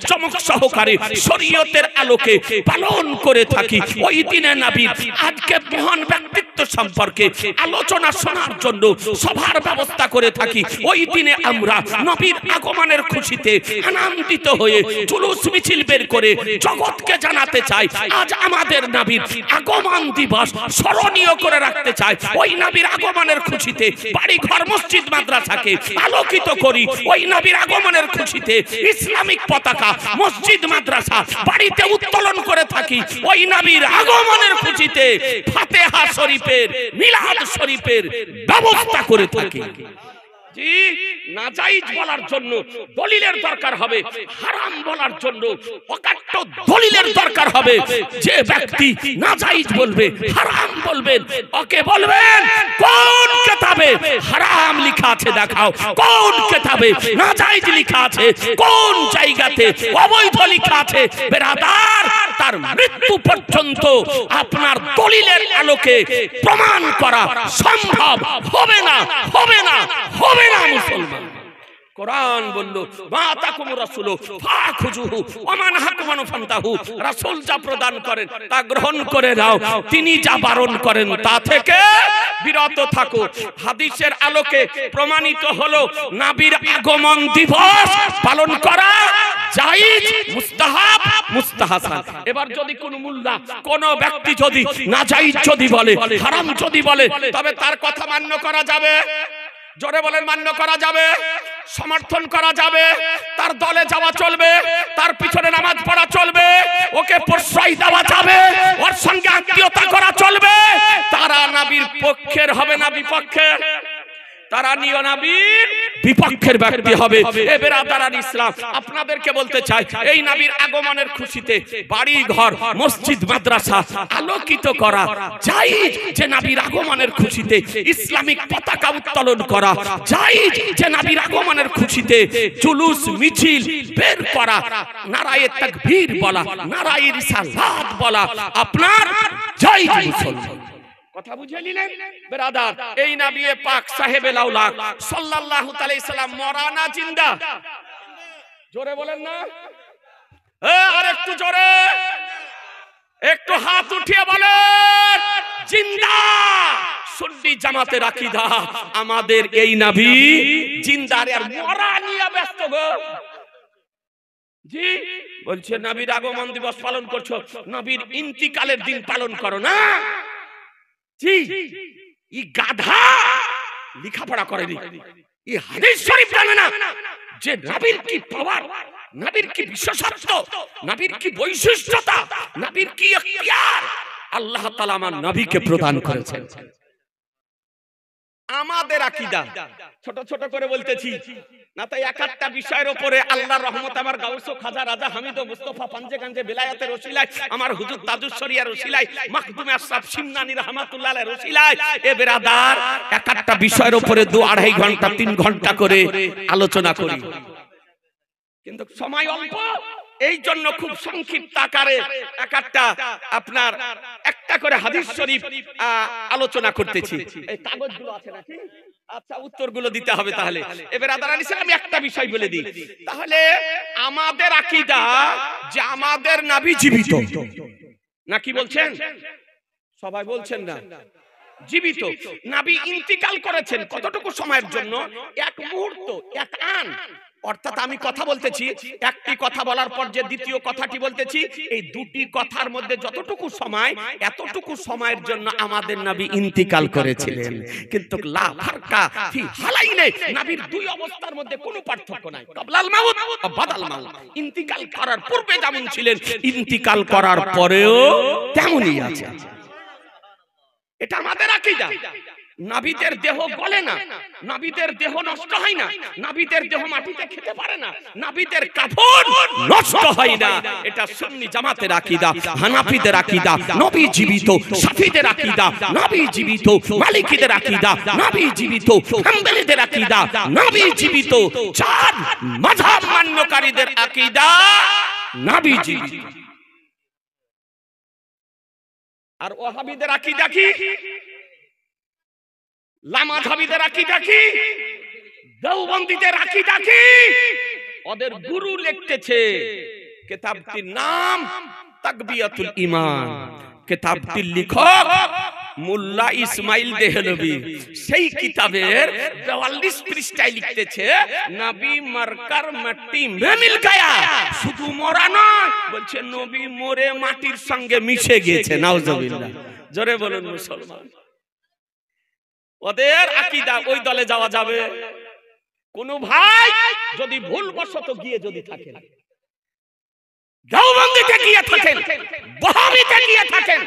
চমক সহকারে শরীয়তের আলোকে পালন করে থাকি। ওই দিনে নবীর আজকে মহান ব্যক্তিত্ব সম্পর্কে আলোচনা শোনার জন্য সভার ব্যবস্থা করে থাকি। ওই দিনে আমরা নবীর আগমনের খুশিতে আনন্দিত হয়ে জুলুস মিছিল বের করে জগৎকে জানাতে চাই আজ আমাদের নবীর আগমন দিবস স্মরণীয় করে রাখতে চাই। ওই নবীর আগমনের খুশিতে বাড়ি ঘর মসজিদ মাদ্রাসাকে আলোকিত করি। ওই নবীর আগমনের খুশিতে ইসলামিক পতাকা মসজিদ মাদ্রাসা বাড়িতে উত্তোলন করে থাকি। ওই নবীর আগমনের খুশিতে ফাতিহা শরীফের মিলাদ শরীফের ব্যবস্থা করে থাকি। জি, নাজায়েজ বলার জন্য দলিলের দরকার হবে, হারাম বলার জন্য অকাট্য দলিলের দরকার হবে। যে ব্যক্তি নাজায়েজ বলবে, হারাম বলবেন, ওকে বলবেন কোন কিতাবে হারাম লেখা আছে দেখাও, কোন কিতাবে নাজায়েজ লেখা আছে, কোন জায়গাতে অবৈধ লেখা আছে। বেরাদার, তার মৃত্যু পর্যন্ত আপনার দলিলের আলোকে প্রমাণ করা সম্ভব হবে না, হবে না, হবে না মুসলমান। কোরআন বলল মা তাকুম রাসূলু ফাখুজুহু ওয়া মান হাকুমান ফান্তাহু, রাসূল যা প্রদান করেন তা গ্রহণ করে নাও, তিনি যা বারণ করেন তা থেকে বিরত থাকো। হাদিসের আলোকে প্রমাণিত হলো নবীর আগমন দিবস পালন করা জায়েজ, মুস্তাহাব, মুস্তাহাসান। এবার যদি কোন মুল্লা কোন ব্যক্তি যদি নাজায়েজ যদি বলে, হারাম যদি বলে, তবে তার কথা মান্য করা যাবে? জোরে বলেন, মান্য করা যাবে, সমর্থন করা যাবে, তার দলে যাওয়া চলবে, তার পিছনে নামাজ পড়া চলবে, ওকে প্রশ্রয় দেওয়া যাবে, ওর সঙ্গে আত্মীয়তা করা চলবে। তারা নবীর পক্ষের হবে না বিপক্ষের? তারা নিও নবীর বিপক্ষের ব্যক্তি হবে। এ বেরাদারান ইসলাম, আপনাদেরকে বলতে চাই, এই নবীর আগমনের খুশিতে বাড়ি ঘর মসজিদ মাদ্রাসা আলোকিত করা জায়েজ, যে নবীর আগমনের খুশিতে ইসলামিক পতাকা উত্তোলন করা জায়েজ, যে নবীর আগমনের খুশিতে জুলুস মিছিল বের করা, নারায়ে তাকবীর বলা, নারায়ে রিসালাত বলা আপনার জায়েজ। মুসলমান কথা বুঝে নিলেন বেরাদার? এই নবী পাক সাহেবে লাউলাক সাল্লাল্লাহু আলাইহি সাল্লাম মরানা জিন্দা? জোরে বলেন না, আর একটু জোরে, একটু হাত উঠিয়ে বলেন জিন্দা। সুন্নি জামাতের আকীদা আমাদের এই নবী জিন্দা, আর মরা নিয়ে ব্যস্ত গো। জি বলছে নবীর আগমন দিবস পালন করছো, নবীর ইন্তিকালের দিন পালন করো না। জি এই গাধা লেখাপড়া করেনি, এই হাদিস শরীফ জানে না যে নবীর কি পাওয়ার, নবীর কি বিশেষত্ব, নবীর কি বৈশিষ্ট্যতা, নবীর কি ইখতিয়ার আল্লাহ তাআলা আমার নবীকে প্রদান করেছেন। আমাদের আকীদা ছোট ছোট করে বলতেছি না, তাই এক একটা বিষয়ের উপরে আল্লাহর রহমত আমার গাউস খাজা রাজা হামিদ ও মুস্তাফা পাঞ্জেগঞ্জে বেলায়েতের ওসিলায়, আমার হুজুর তাজুস শরিয়ার ওসিলায়, মাখদুম আশরাফ সিমনানি রাহমাতুল্লাহ আলাইহির ওসিলায়, এ বেরাদার এক একটা বিষয়ের উপরে 2-2.5 ঘন্টা 3 ঘন্টা করে আলোচনা করি, কিন্তু সময় অল্প, এই জন্য খুব সংক্ষিপ্ত আকারে এক একটা আপনার একটা করে হাদিস শরীফ আলোচনা করতেছি। এই কাগজগুলো আছে নাকি? আচ্ছা, উত্তরগুলো দিতে হবে। তাহলে এবার আদারান ইসলাম আমি একটা বিষয় বলে দিই, তাহলে আমাদের আকীদা যে আমাদের নবী জীবিত, না কি বলছেন? সবাই বলছেন না জীবিত। নবী ইন্তিকাল করেছেন কতটুকু সময়ের জন্য? এক মুহূর্ত, এক আন। অর্থাৎ আমি কথা বলতেছি, একটি কথা বলার পর যে দ্বিতীয় কথাটি বলতেছি, এই দুটি কথার মধ্যে যতটুকু সময়, এতটুকু সময়ের জন্য আমাদের নবী ইন্তিকাল করেছিলেন। কিন্তু লা ফারকা ফি হালাইনে, নবীর দুই অবস্থার মধ্যে কোনো পার্থক্য নাই, কাবলাল মাউত ও বাদাল মাউত। ইন্তিকাল করার পূর্বে যেমন ছিলেন, ইন্তিকাল করার পরেও তেমনই আছে। এটা আমাদের আকীদা। নবীদের দেহ গলে না, নবীদের দেহ নষ্ট হয় না, নবীদের দেহ মাটিতে খেতে পারে না, নবীদের কাফন নষ্ট হয় না। এটা সুন্নি জামাতের আকীদা, হানাফিদের আকীদা নবী জীবিত, শাফিদের আকীদা নবী জীবিত, মালিকিদের আকীদা নবী জীবিত, হাম্বলীদের আকীদা নবী জীবিত, চার মাযহাব মান্যকারীদের আকীদা নবী জীবিত। আর ওয়াহাবিদের আকীদা কি? লামাযহাবীদের আকীদা কি? দেওবন্দীদের আকীদা কি? ওদের গুরু লিখতেছে, কিতাবটির নাম তাকবিয়াতুল ঈমান, কিতাবটির লেখক মোল্লা ইসমাইল দেহলভী। সেই কিতাবের 42 পৃষ্ঠায় লিখতেছে, নবী মরকর মাটি মে মিল গয়া। শুধু মরা নয়, বলছে নবী মরে মাটির সঙ্গে মিশে গেছে। নাউজুবিল্লাহ, জোরে বলুন মুসলমান। ওদের আকীদা, ওই দলে যাওয়া যাবে? কোন ভাই যদি ভুলবশত গিয়ে যদি থাকেন, দেওবন্দীতে গিয়ে থাকেন, ওয়াহাবিতে গিয়ে থাকেন,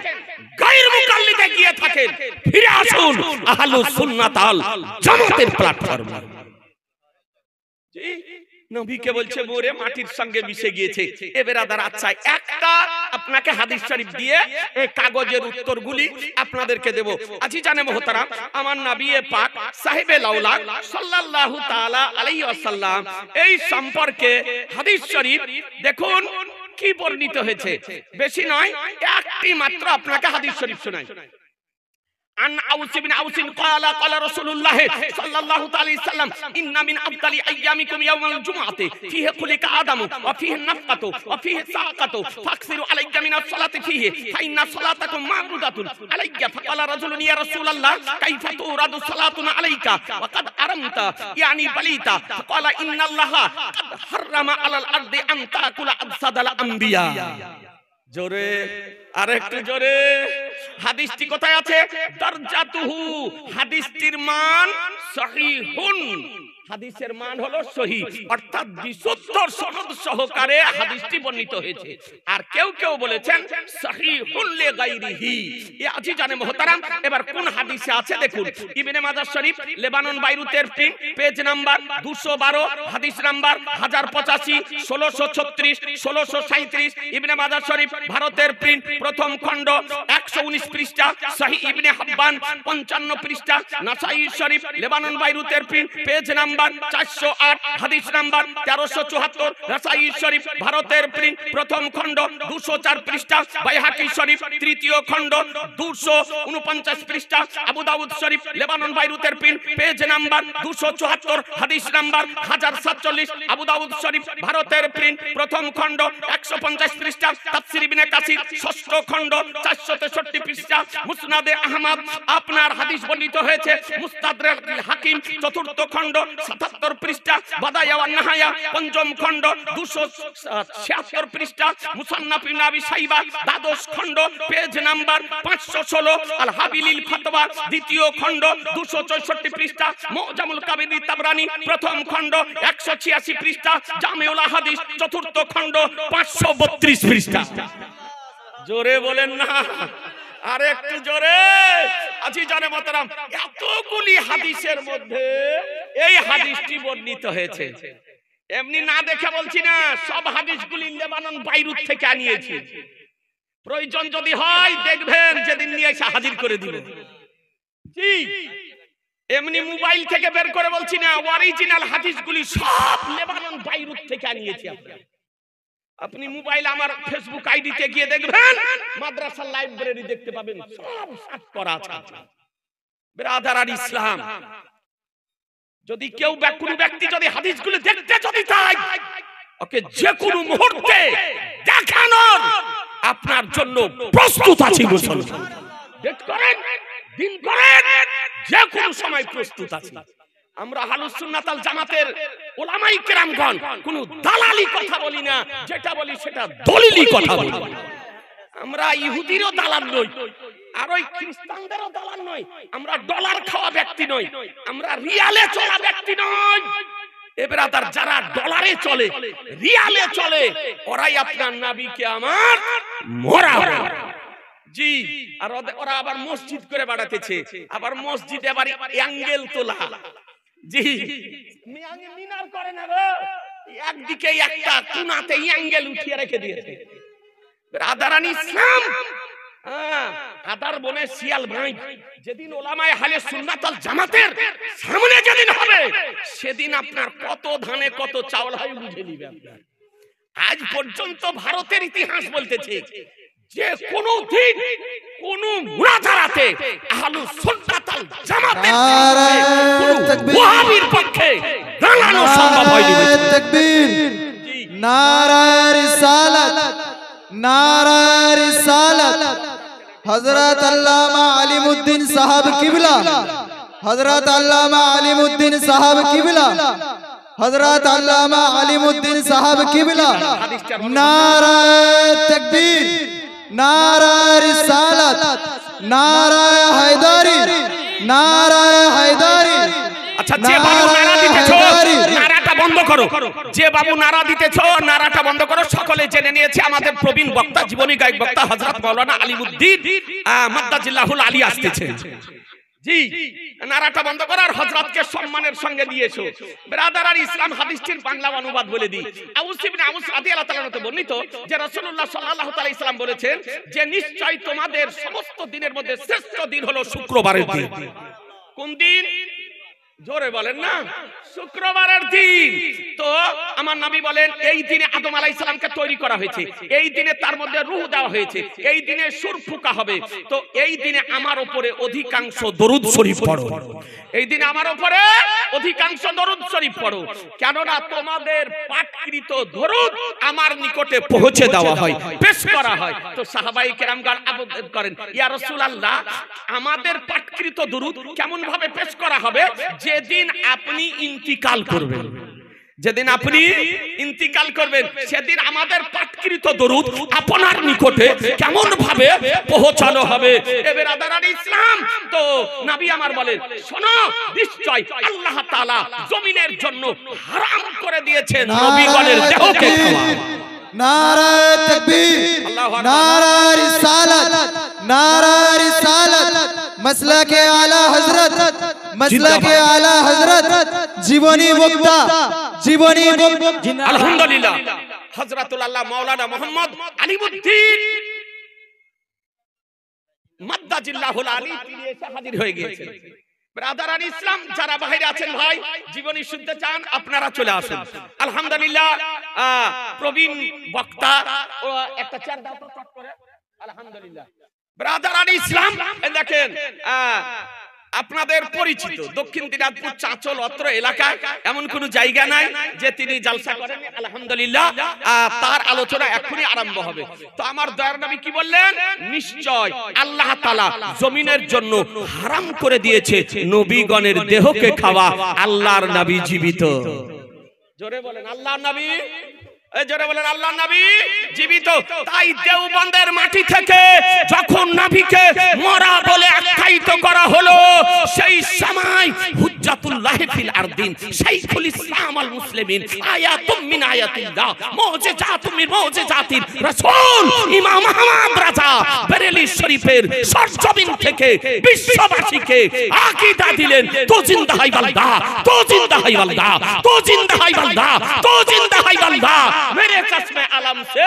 গায়র মুকাল্লিদে গিয়ে থাকেন, ফিরে আসুন আহলুস সুন্নাত আল জামাতের প্ল্যাটফর্মে। জি, নবীকে বলছে মোরে মাটির সঙ্গে মিশে গিয়েছে। এ বেরাদার, আচ্ছা একটা আপনাকে হাদিস শরীফ দিয়ে এই কাগজের উত্তরগুলি আপনাদেরকে দেব। আজিজানে মুহতারাম, আমার নবী পাক সাহেবে লাউলাক সাল্লাল্লাহু তাআলা আলাইহি ওয়াসাল্লাম এই সম্পর্কে হাদিস শরীফ দেখুন কি বর্ণিত হয়েছে। বেশি নয়, একটি মাত্র আপনাকে হাদিস শরীফ শোনাই। عن عوس بن عوس قال قال رسول الله صلى الله عليه وسلم إن من أفضل أيامكم يوم الجمعة فيه خلق آدم وفيه النفقة وفيه الساقة فاكثروا علي من الصلاة فيه فإن صلاتكم معروضة علي فقال رجل يا رسول الله كيف تورد صلاتنا عليك وقد أرمت يعني بليت فقال إن الله قد حرم على الأرض أن تأكل أجساد الأنبياء। জোরে, আরেকটু জোরে। হাদিসটি কোথায় আছে? দরজাতুহু, হাদিসটির মান সহিহুন, হাদিসের মান হলো সহিহ, অর্থাৎ বিশুদ্ধ সনদ সহকারে হাদিসটি বর্ণিত হয়েছে। আর কেউ কেউ বলেছেন সহিহুল লিগাইরিহি। এ আজিজানে মুহতারাম, এবার কোন হাদিসে আছে দেখুন। ইবনে মাজাহ শরীফ, লেবানন বাইরুতের প্রিন্ট, পেজ নাম্বার 212, হাদিস নাম্বার 1085, 1636, 1637। ইবনে মাজাহ শরীফ, ভারতের প্রিন্ট, প্রথম খণ্ড, 119 পৃষ্ঠা। সহিহ ইবনে হাব্বান, 55 পৃষ্ঠা। নাসাই শরীফ, লেবানন বাইরুতের প্রিন্ট, পেজ নাম্বার 408, হাদিস নাম্বার 1374। নাসাই শরীফ, ভারতের প্রিন্ট, প্রথম খণ্ড, 204 পৃষ্ঠা। বাইহাকি শরীফ, তৃতীয় খণ্ড, 249 পৃষ্ঠা। আবু দাউদ শরীফ, লেবানন বাইরুতের প্রিন্ট, পেজ নাম্বার 274, হাদিস নাম্বার 1047। আবু দাউদ শরীফ, ভারতের প্রিন্ট, প্রথম খণ্ড, 150 পৃষ্ঠা। তাফসীর ইবনে কাসির, ষষ্ঠ খণ্ড, 463 পৃষ্ঠা। মুসনাদে আহমদ আপনার হাদিস বর্ণিত হয়েছে। মুস্তাদরাক হাকিম, চতুর্থ খণ্ড, 77 পৃষ্ঠা। বাদায়া ওয়ান নাহায়া, পঞ্চম খণ্ড, 276 পৃষ্ঠা। মুসান্নাফ ইবনে আবি শাইবা, দ্বাদশ খণ্ড, পেজ নাম্বার 516। আল হাবিলিল ফাতওয়া, দ্বিতীয় খণ্ড, 264 পৃষ্ঠা। মুজামুল কাবির তাবরানী, প্রথম খণ্ড, 186 পৃষ্ঠা। জামিউল হাদিস, চতুর্থ খণ্ড, 532 পৃষ্ঠা। জোরে বলেন না, আর একটু জোরে। আজিজানে মুহতারাম, এতগুলি হাদিসের মধ্যে এই হাদিসটি বর্ণিত হয়েছে। এমনি না দেখে বলছি না, সব হাদিসগুলি লেবানন বাইরুত থেকে আনিয়েছি। প্রয়োজন যদি হয় দেখবেন, যেদিন নিয়ে এসে হাজির করে দিব। জি, এমনি মোবাইল থেকে বের করে বলছি না, অরিজিনাল হাদিসগুলি সব লেবানন বাইরুত থেকে আনিয়েছি। আপনি মোবাইল আমার ফেসবুক আইডিতে গিয়ে দেখবেন, মাদ্রাসা লাইব্রেরি দেখতে পাবেন, সব সার্চ করা আছে। ব্রাদার আর ইসলাম, যদি কেউ কোনো ব্যক্তি যদি হাদিসগুলো দেখতে যদি চায়, ওকে যে কোনো মুহূর্তে দেখানোর আপনার জন্য প্রস্তুত আছি। মুসলমান ডেট করেন, দিন করেন, যে কোনো সময় প্রস্তুত আছি। আমরা আহলুস সুন্নাত ওয়াল জামাতের উলামায়ে কেরামগণ কোন দালালি কথা বলি না, যেটা বলি সেটা দলিলি কথা বলি। আমরা ইহুদিরও দালাল নই, আর ওই খ্রিস্টানদেরও দালাল নই। আমরা ডলার খাওয়া ব্যক্তি নই, আমরা রিয়ালে চলা ব্যক্তি নই। এবারে যারা ডলারে চলে, রিয়ালে চলে, ওরাই আপনার নবীকে আমার মোরা। জি, আর ওরা আবার মসজিদ করে বাড়াতেছে, আবার মসজিদে আবার অ্যাঙ্গেল তোলা। জি, মিনার করে না গো, একদিকে একটা কোণাতে অ্যাঙ্গেল উঠিয়ে রেখে দিয়েছে। ব্রাদারান ইসলাম, আদার বনে শিয়াল ভাই, যেদিন ওলামায়ে আহলে সুন্নাত ওয়াল জামাতের সামনে যেদিন হবে, সেদিন আপনার কত ধানে কত চাউল হয় বুঝে নিবে আপনার। আজ পর্যন্ত ভারতের ইতিহাস বলতেছে যে কোন দিন কোন মুনাজারাতে আহলুস সুন্নাত ওয়াল জামাতের ওয়াহাবির পক্ষে দাঁড়ানো সম্ভব হয়নি।
তাকবীর, নারায়ে রিসালাত, নারায়ে রিসালাত। হযরত আল্লামা আলিমউদ্দিন সাহেব কিবলা, হযরত আল্লামা আলিমউদ্দিন সাহেব কিবলা, হযরত আল্লামা আলিমউদ্দিন সাহেব কিবলা। নারায়ে তাকবীর, নারায়ে রিসালাত, নারায়ে হায়দারি, নারায়ে হায়দারি।
আচ্ছা, যে বাবু নারা দিতেছো নারাটা বন্ধ করো, যে বাবু নারা দিতেছো নারাটা বন্ধ করো। সকলে জেনে নিয়েছে আমাদের প্রবীণ বক্তা, জীবনী গায়ক বক্তা হযরত মাওলানা আলিমউদ্দিন মাদ্দাজিল্লাহুল আলী আসতেছে। জি, নারাটা বন্ধ করো আর হযরতকে সম্মানের সঙ্গে দিয়েছো। ব্রাদার আর ইসলাম, হাদিসটির বাংলা অনুবাদ বলে দিই। আউস ইবনে আউস রাদিয়াল্লাহু তাআলা হতে বর্ণিত যে রাসূলুল্লাহ সাল্লাল্লাহু তাআলা ইসলাম বলেছেন যে নিশ্চয় তোমাদের সমস্ত দিনের মধ্যে শ্রেষ্ঠ দিন হলো শুক্রবারের দিন। কোন দিন? জোরে বলেন না, শুক্রবারের দিন। তো আমার নবী বলেন এই দিনে আদম আলাইহিস সালামকে তৈরি করা হয়েছে, এই দিনে তার মধ্যে রূহ দেওয়া হয়েছে, এই দিনে সূর ফুঁকা হবে। তো এই দিনে আমার উপরে অধিকাংশ দরুদ শরীফ পড়ো, এই দিনে আমার উপরে অধিকাংশ দরুদ শরীফ পড়ো, কেননা তোমাদের পাঠকৃত দরুদ আমার নিকটে পৌঁছে দেওয়া হয়, পেশ করা হয়। তো সাহাবায়ে কেরামগণ আবেদন করেন, ইয়া রাসূলুল্লাহ, আমাদের পাঠকৃত দরুদ কেমন ভাবে পেশ করা হবে? যেদিন আপনি ইন্তিকাল করবেন, যেদিন আপনি ইন্তিকাল করবেন সেদিন আমাদের পাঠকৃত দরুদ আপনার নিকটে কেমন ভাবে পৌঁছানো হবে। এবার আদারার ইসলাম তো নবী আমার বলেন, শোনো, নিশ্চয় আল্লাহ তাআলা জমিনের জন্য হারাম করে দিয়েছেন নবীগণের দেহকে খাওয়া।
नारा तकबीर, नारा रिसालत, नारा रिसालत, मसला के आला हजरत, मसला के आला हजरत, जीवनी मुक्ता, जीवनी मुक्ता।
अल्हम्दुलिल्लाह हजरतुल अल्लाह मौलाना मोहम्मद আলিমউদ্দিন মাদ্দাজিল্লাহুল আলী তিনি এসে হাজির হয়ে গিয়েছেন। ব্রাদারান ইসলাম যারা বাইরে আছেন ভাই, জীবনী শুনতে চান আপনারা চলে আসুন। আলহামদুলিল্লাহ প্রবীণ বক্তা ও একটা চার দাও তো চট করে। আলহামদুলিল্লাহ ব্রাদারান ইসলাম দেখেন আপনাদের পরিচিত দক্ষিণ দিনাজপুর চাঁচল অত্র এলাকায় এমন কোন জায়গা নাই যে তিনি জালসা করেন। আলহামদুলিল্লাহ তার আলোচনা এখনই আরম্ভ হবে। তো আমার দয়ার নবী কি বললেন? নিশ্চয় আল্লাহ তাআলা জমিনের জন্য হারাম করে দিয়েছে নবীগণের দেহকে খাওয়া। আল্লাহর নবী জীবিত, জোরে বলেন আল্লাহর নবী, জোরে বলেন আল্লাহর নবী জীবিত। তাই দেওবন্দের মাটি থেকে যখন নবীকে মরা বলে আখ্যায়িত করা হলো, সেই সময় হুজ্জাতুল্লাহ ফিল আরদিন শাইখুল ইসলাম আল মুসলিমিন আয়াতুম মিন আয়াতিল্লাহ মুজিজাতুম মিন মুজিজাতির রাসূল ইমাম আহমদ রাজা বেরেলী শরীফের সরজমিন থেকে বিশ্ববাসীকে আকীদা দিলেন, তো জিন্দা হাই বান্দা, তো জিন্দা হাই বান্দা, তো জিন্দা হাই বান্দা, তো জিন্দা হাই বান্দা मेरे कसम आलम से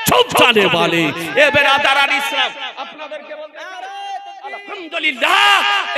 छुप जाने वाले। ए बेरादारान इस्लाम আপনাদেরকে বলতে আলহামদুলিল্লাহ।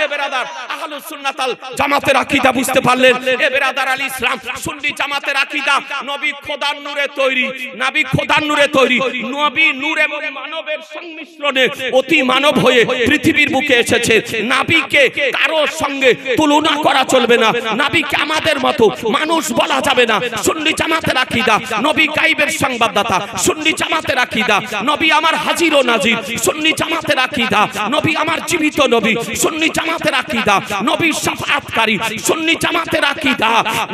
এ বেরাদার আহলুস সুন্নাত আল জামাতের আকীদা বুঝতে পারলেন। এ বেরাদার আল ইসলাম সুন্নি জামাতের আকীদা নবী খোদার নূরে তৈরি, নবী খোদার নূরে তৈরি, নবী নূর এবং মানবের সংমিশ্রণে অতি মানব হয়ে পৃথিবীর বুকে এসেছে। নবীকে কারো সঙ্গে তুলনা করা চলবে না, নবীকে আমাদের মতো মানুষ বলা যাবে না। সুন্নি জামাতের আকীদা নবী গায়বের সংবাদদাতা, সুন্নি জামাতের আকীদা নবী আমার হাজির ও নাজির, সুন্নি জামাতের আকীদা নবী আমার জীবিত নবী, সুন্নি জামাতের আকীদা নবী শাফাআতকারী, সুন্নি জামাতের আকীদা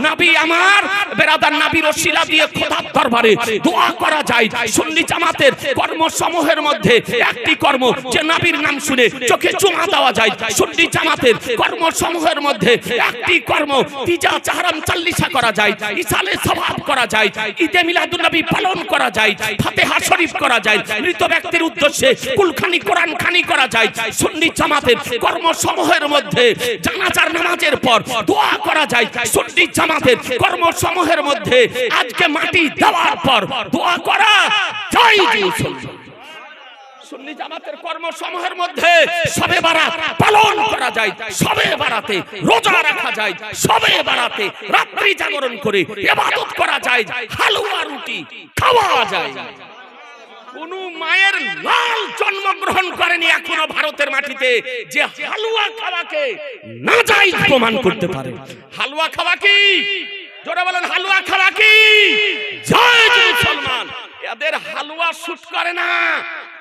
নবী আমার বেরাদার নবীর ওসিলা দিয়ে খোদার দরবারে দোয়া করা যায়। সুন্নি জামাতের কর্মসমূহের মধ্যে একটি কর্ম যে নবীর নাম শুনে চোখে চুমা দেওয়া যায়। সুন্নি জামাতের কর্মসমূহের মধ্যে একটি কর্ম তিজা চাহারাম চাল্লিশা করা যায়, ইসালে সওয়াব করা যায়, ঈদে মিলাদুন নবী পালন করা যায়, ফাতিহা শরীফ করা যায়, মৃত ব্যক্তির উদ্দেশ্যে কুলখানি কোরআন খানি করা যায়। সুন্নি জামাতের কর্মসমূহের মধ্যে জানাজার নামাজের পর দোয়া করা যায়। সুন্নি জামাতের কর্মসমূহের মধ্যে আজকে মাটি দেওয়ার পর দোয়া করা যায়। সুন্নি জামাতের কর্মসমূহের মধ্যে শবে বারাত পালন করা যায়, শবে বারাতে রোজা রাখা যায়, শবে বারাতে রাত্রি জাগরণ করে ইবাদত করা যায়, হালুয়া রুটি খাওয়া যায়। কোন মায়ের লাল জন্মগ্রহণ করেনি এখনো ভারতের মাটিতে যে হালুয়া খাওয়াকে নাজায়েজ প্রমাণ করতে পারে। হালুয়া খাওয়া কি? জোরে বলেন হালুয়া খাওয়া কি জায়েজ? মুসলমান এদের হালুয়া শুট করে না,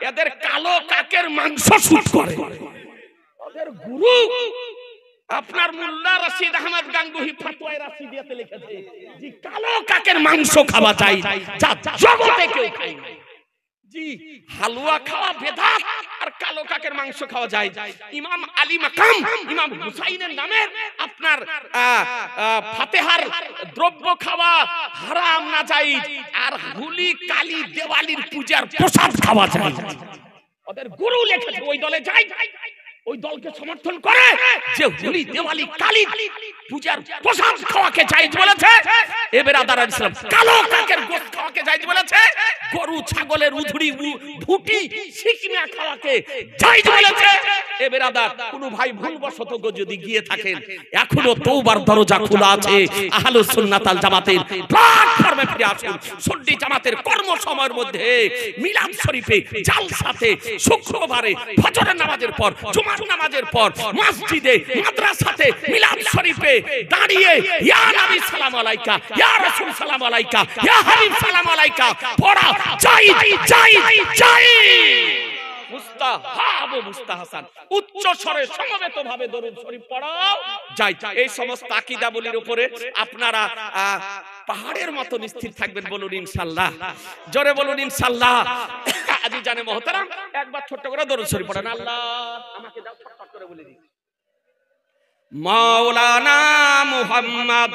এদের কালো কাকের মাংস শুট করে। ওদের গুরু আপনার মোল্লা রশিদ আহমদ গাঙ্গুহি ফতোয়া রাশিদিয়াতে লিখেছে যে কালো কাকের মাংস খাওয়া যায়, যা জগতে কেউ খায় না। জি হালুয়া খাওয়া বেদাত আর কালো কাকের মাংস খাওয়া যায়। ইমাম আলী মাকাম ইমাম হুসাইনের নামে আপনার ফাতিহার দ্রব্য খাওয়া হারাম না জায়েজ, আর হোলি কালী দেওয়ালির পূজার প্রসাদ খাওয়া যায়। ওদের গুরু লেখেছে ওই দলে যায়, ওই দলকে সমর্থন করে যে হোলি দেওয়ালি কালী পূজার প্রসাদ খাওয়াকে জায়েজ বলেছে। এ বেরাদার ইসলাম কালো কাকের গোশত খাওয়াকে জায়েজ বলেছে, গরু ছাগলের উধুরি ভুটি শিকনা খাওয়াকে জায়েজ বলেছে। এ বেরাদার কোন ভাই ভুলবশত যদি গিয়ে থাকেন এখনো তওবার দরজা খোলা আছে। আহলুস সুন্নাত আল জামাতের প্ল্যাটফর্মে ফিরে আসুন। সুন্নি জামাতের কর্মসময়ের মধ্যে মিলাদ শরীফে জালসাতে শুক্রবারে ফজরের নামাজের পর জুমার নামাজের পর মসজিদে মাদ্রাসাতে মিলাদ শরীফে দাঁড়িয়ে ইয়া নবী সালাম আলাইকা, ইয়া রাসূল সালাম আলাইকা, ইয়া হাবিব সালাম আলাইকা পড়া জায়েজ জায়েজ জায়েজ। মুস্তাহাব ও মুস্তাহাসান, উচ্চ স্বরে সমবেতভাবে দরুদ শরীফ পড়াও যায়। এই সমস্ত আকীদাবলীর উপরে আপনারা পাহাড়ের মতো স্থির থাকবেন, বলুন ইনশাআল্লাহ। জোরে বলুন ইনশাআল্লাহ। আজি জানে মোহতারাম, একবার ছোট্ট করে দরুদ শরীফ পড়েন। আল্লাহ আমাকে দাও, ফটফট করে বলে দিই। মাওলানা মুহাম্মদ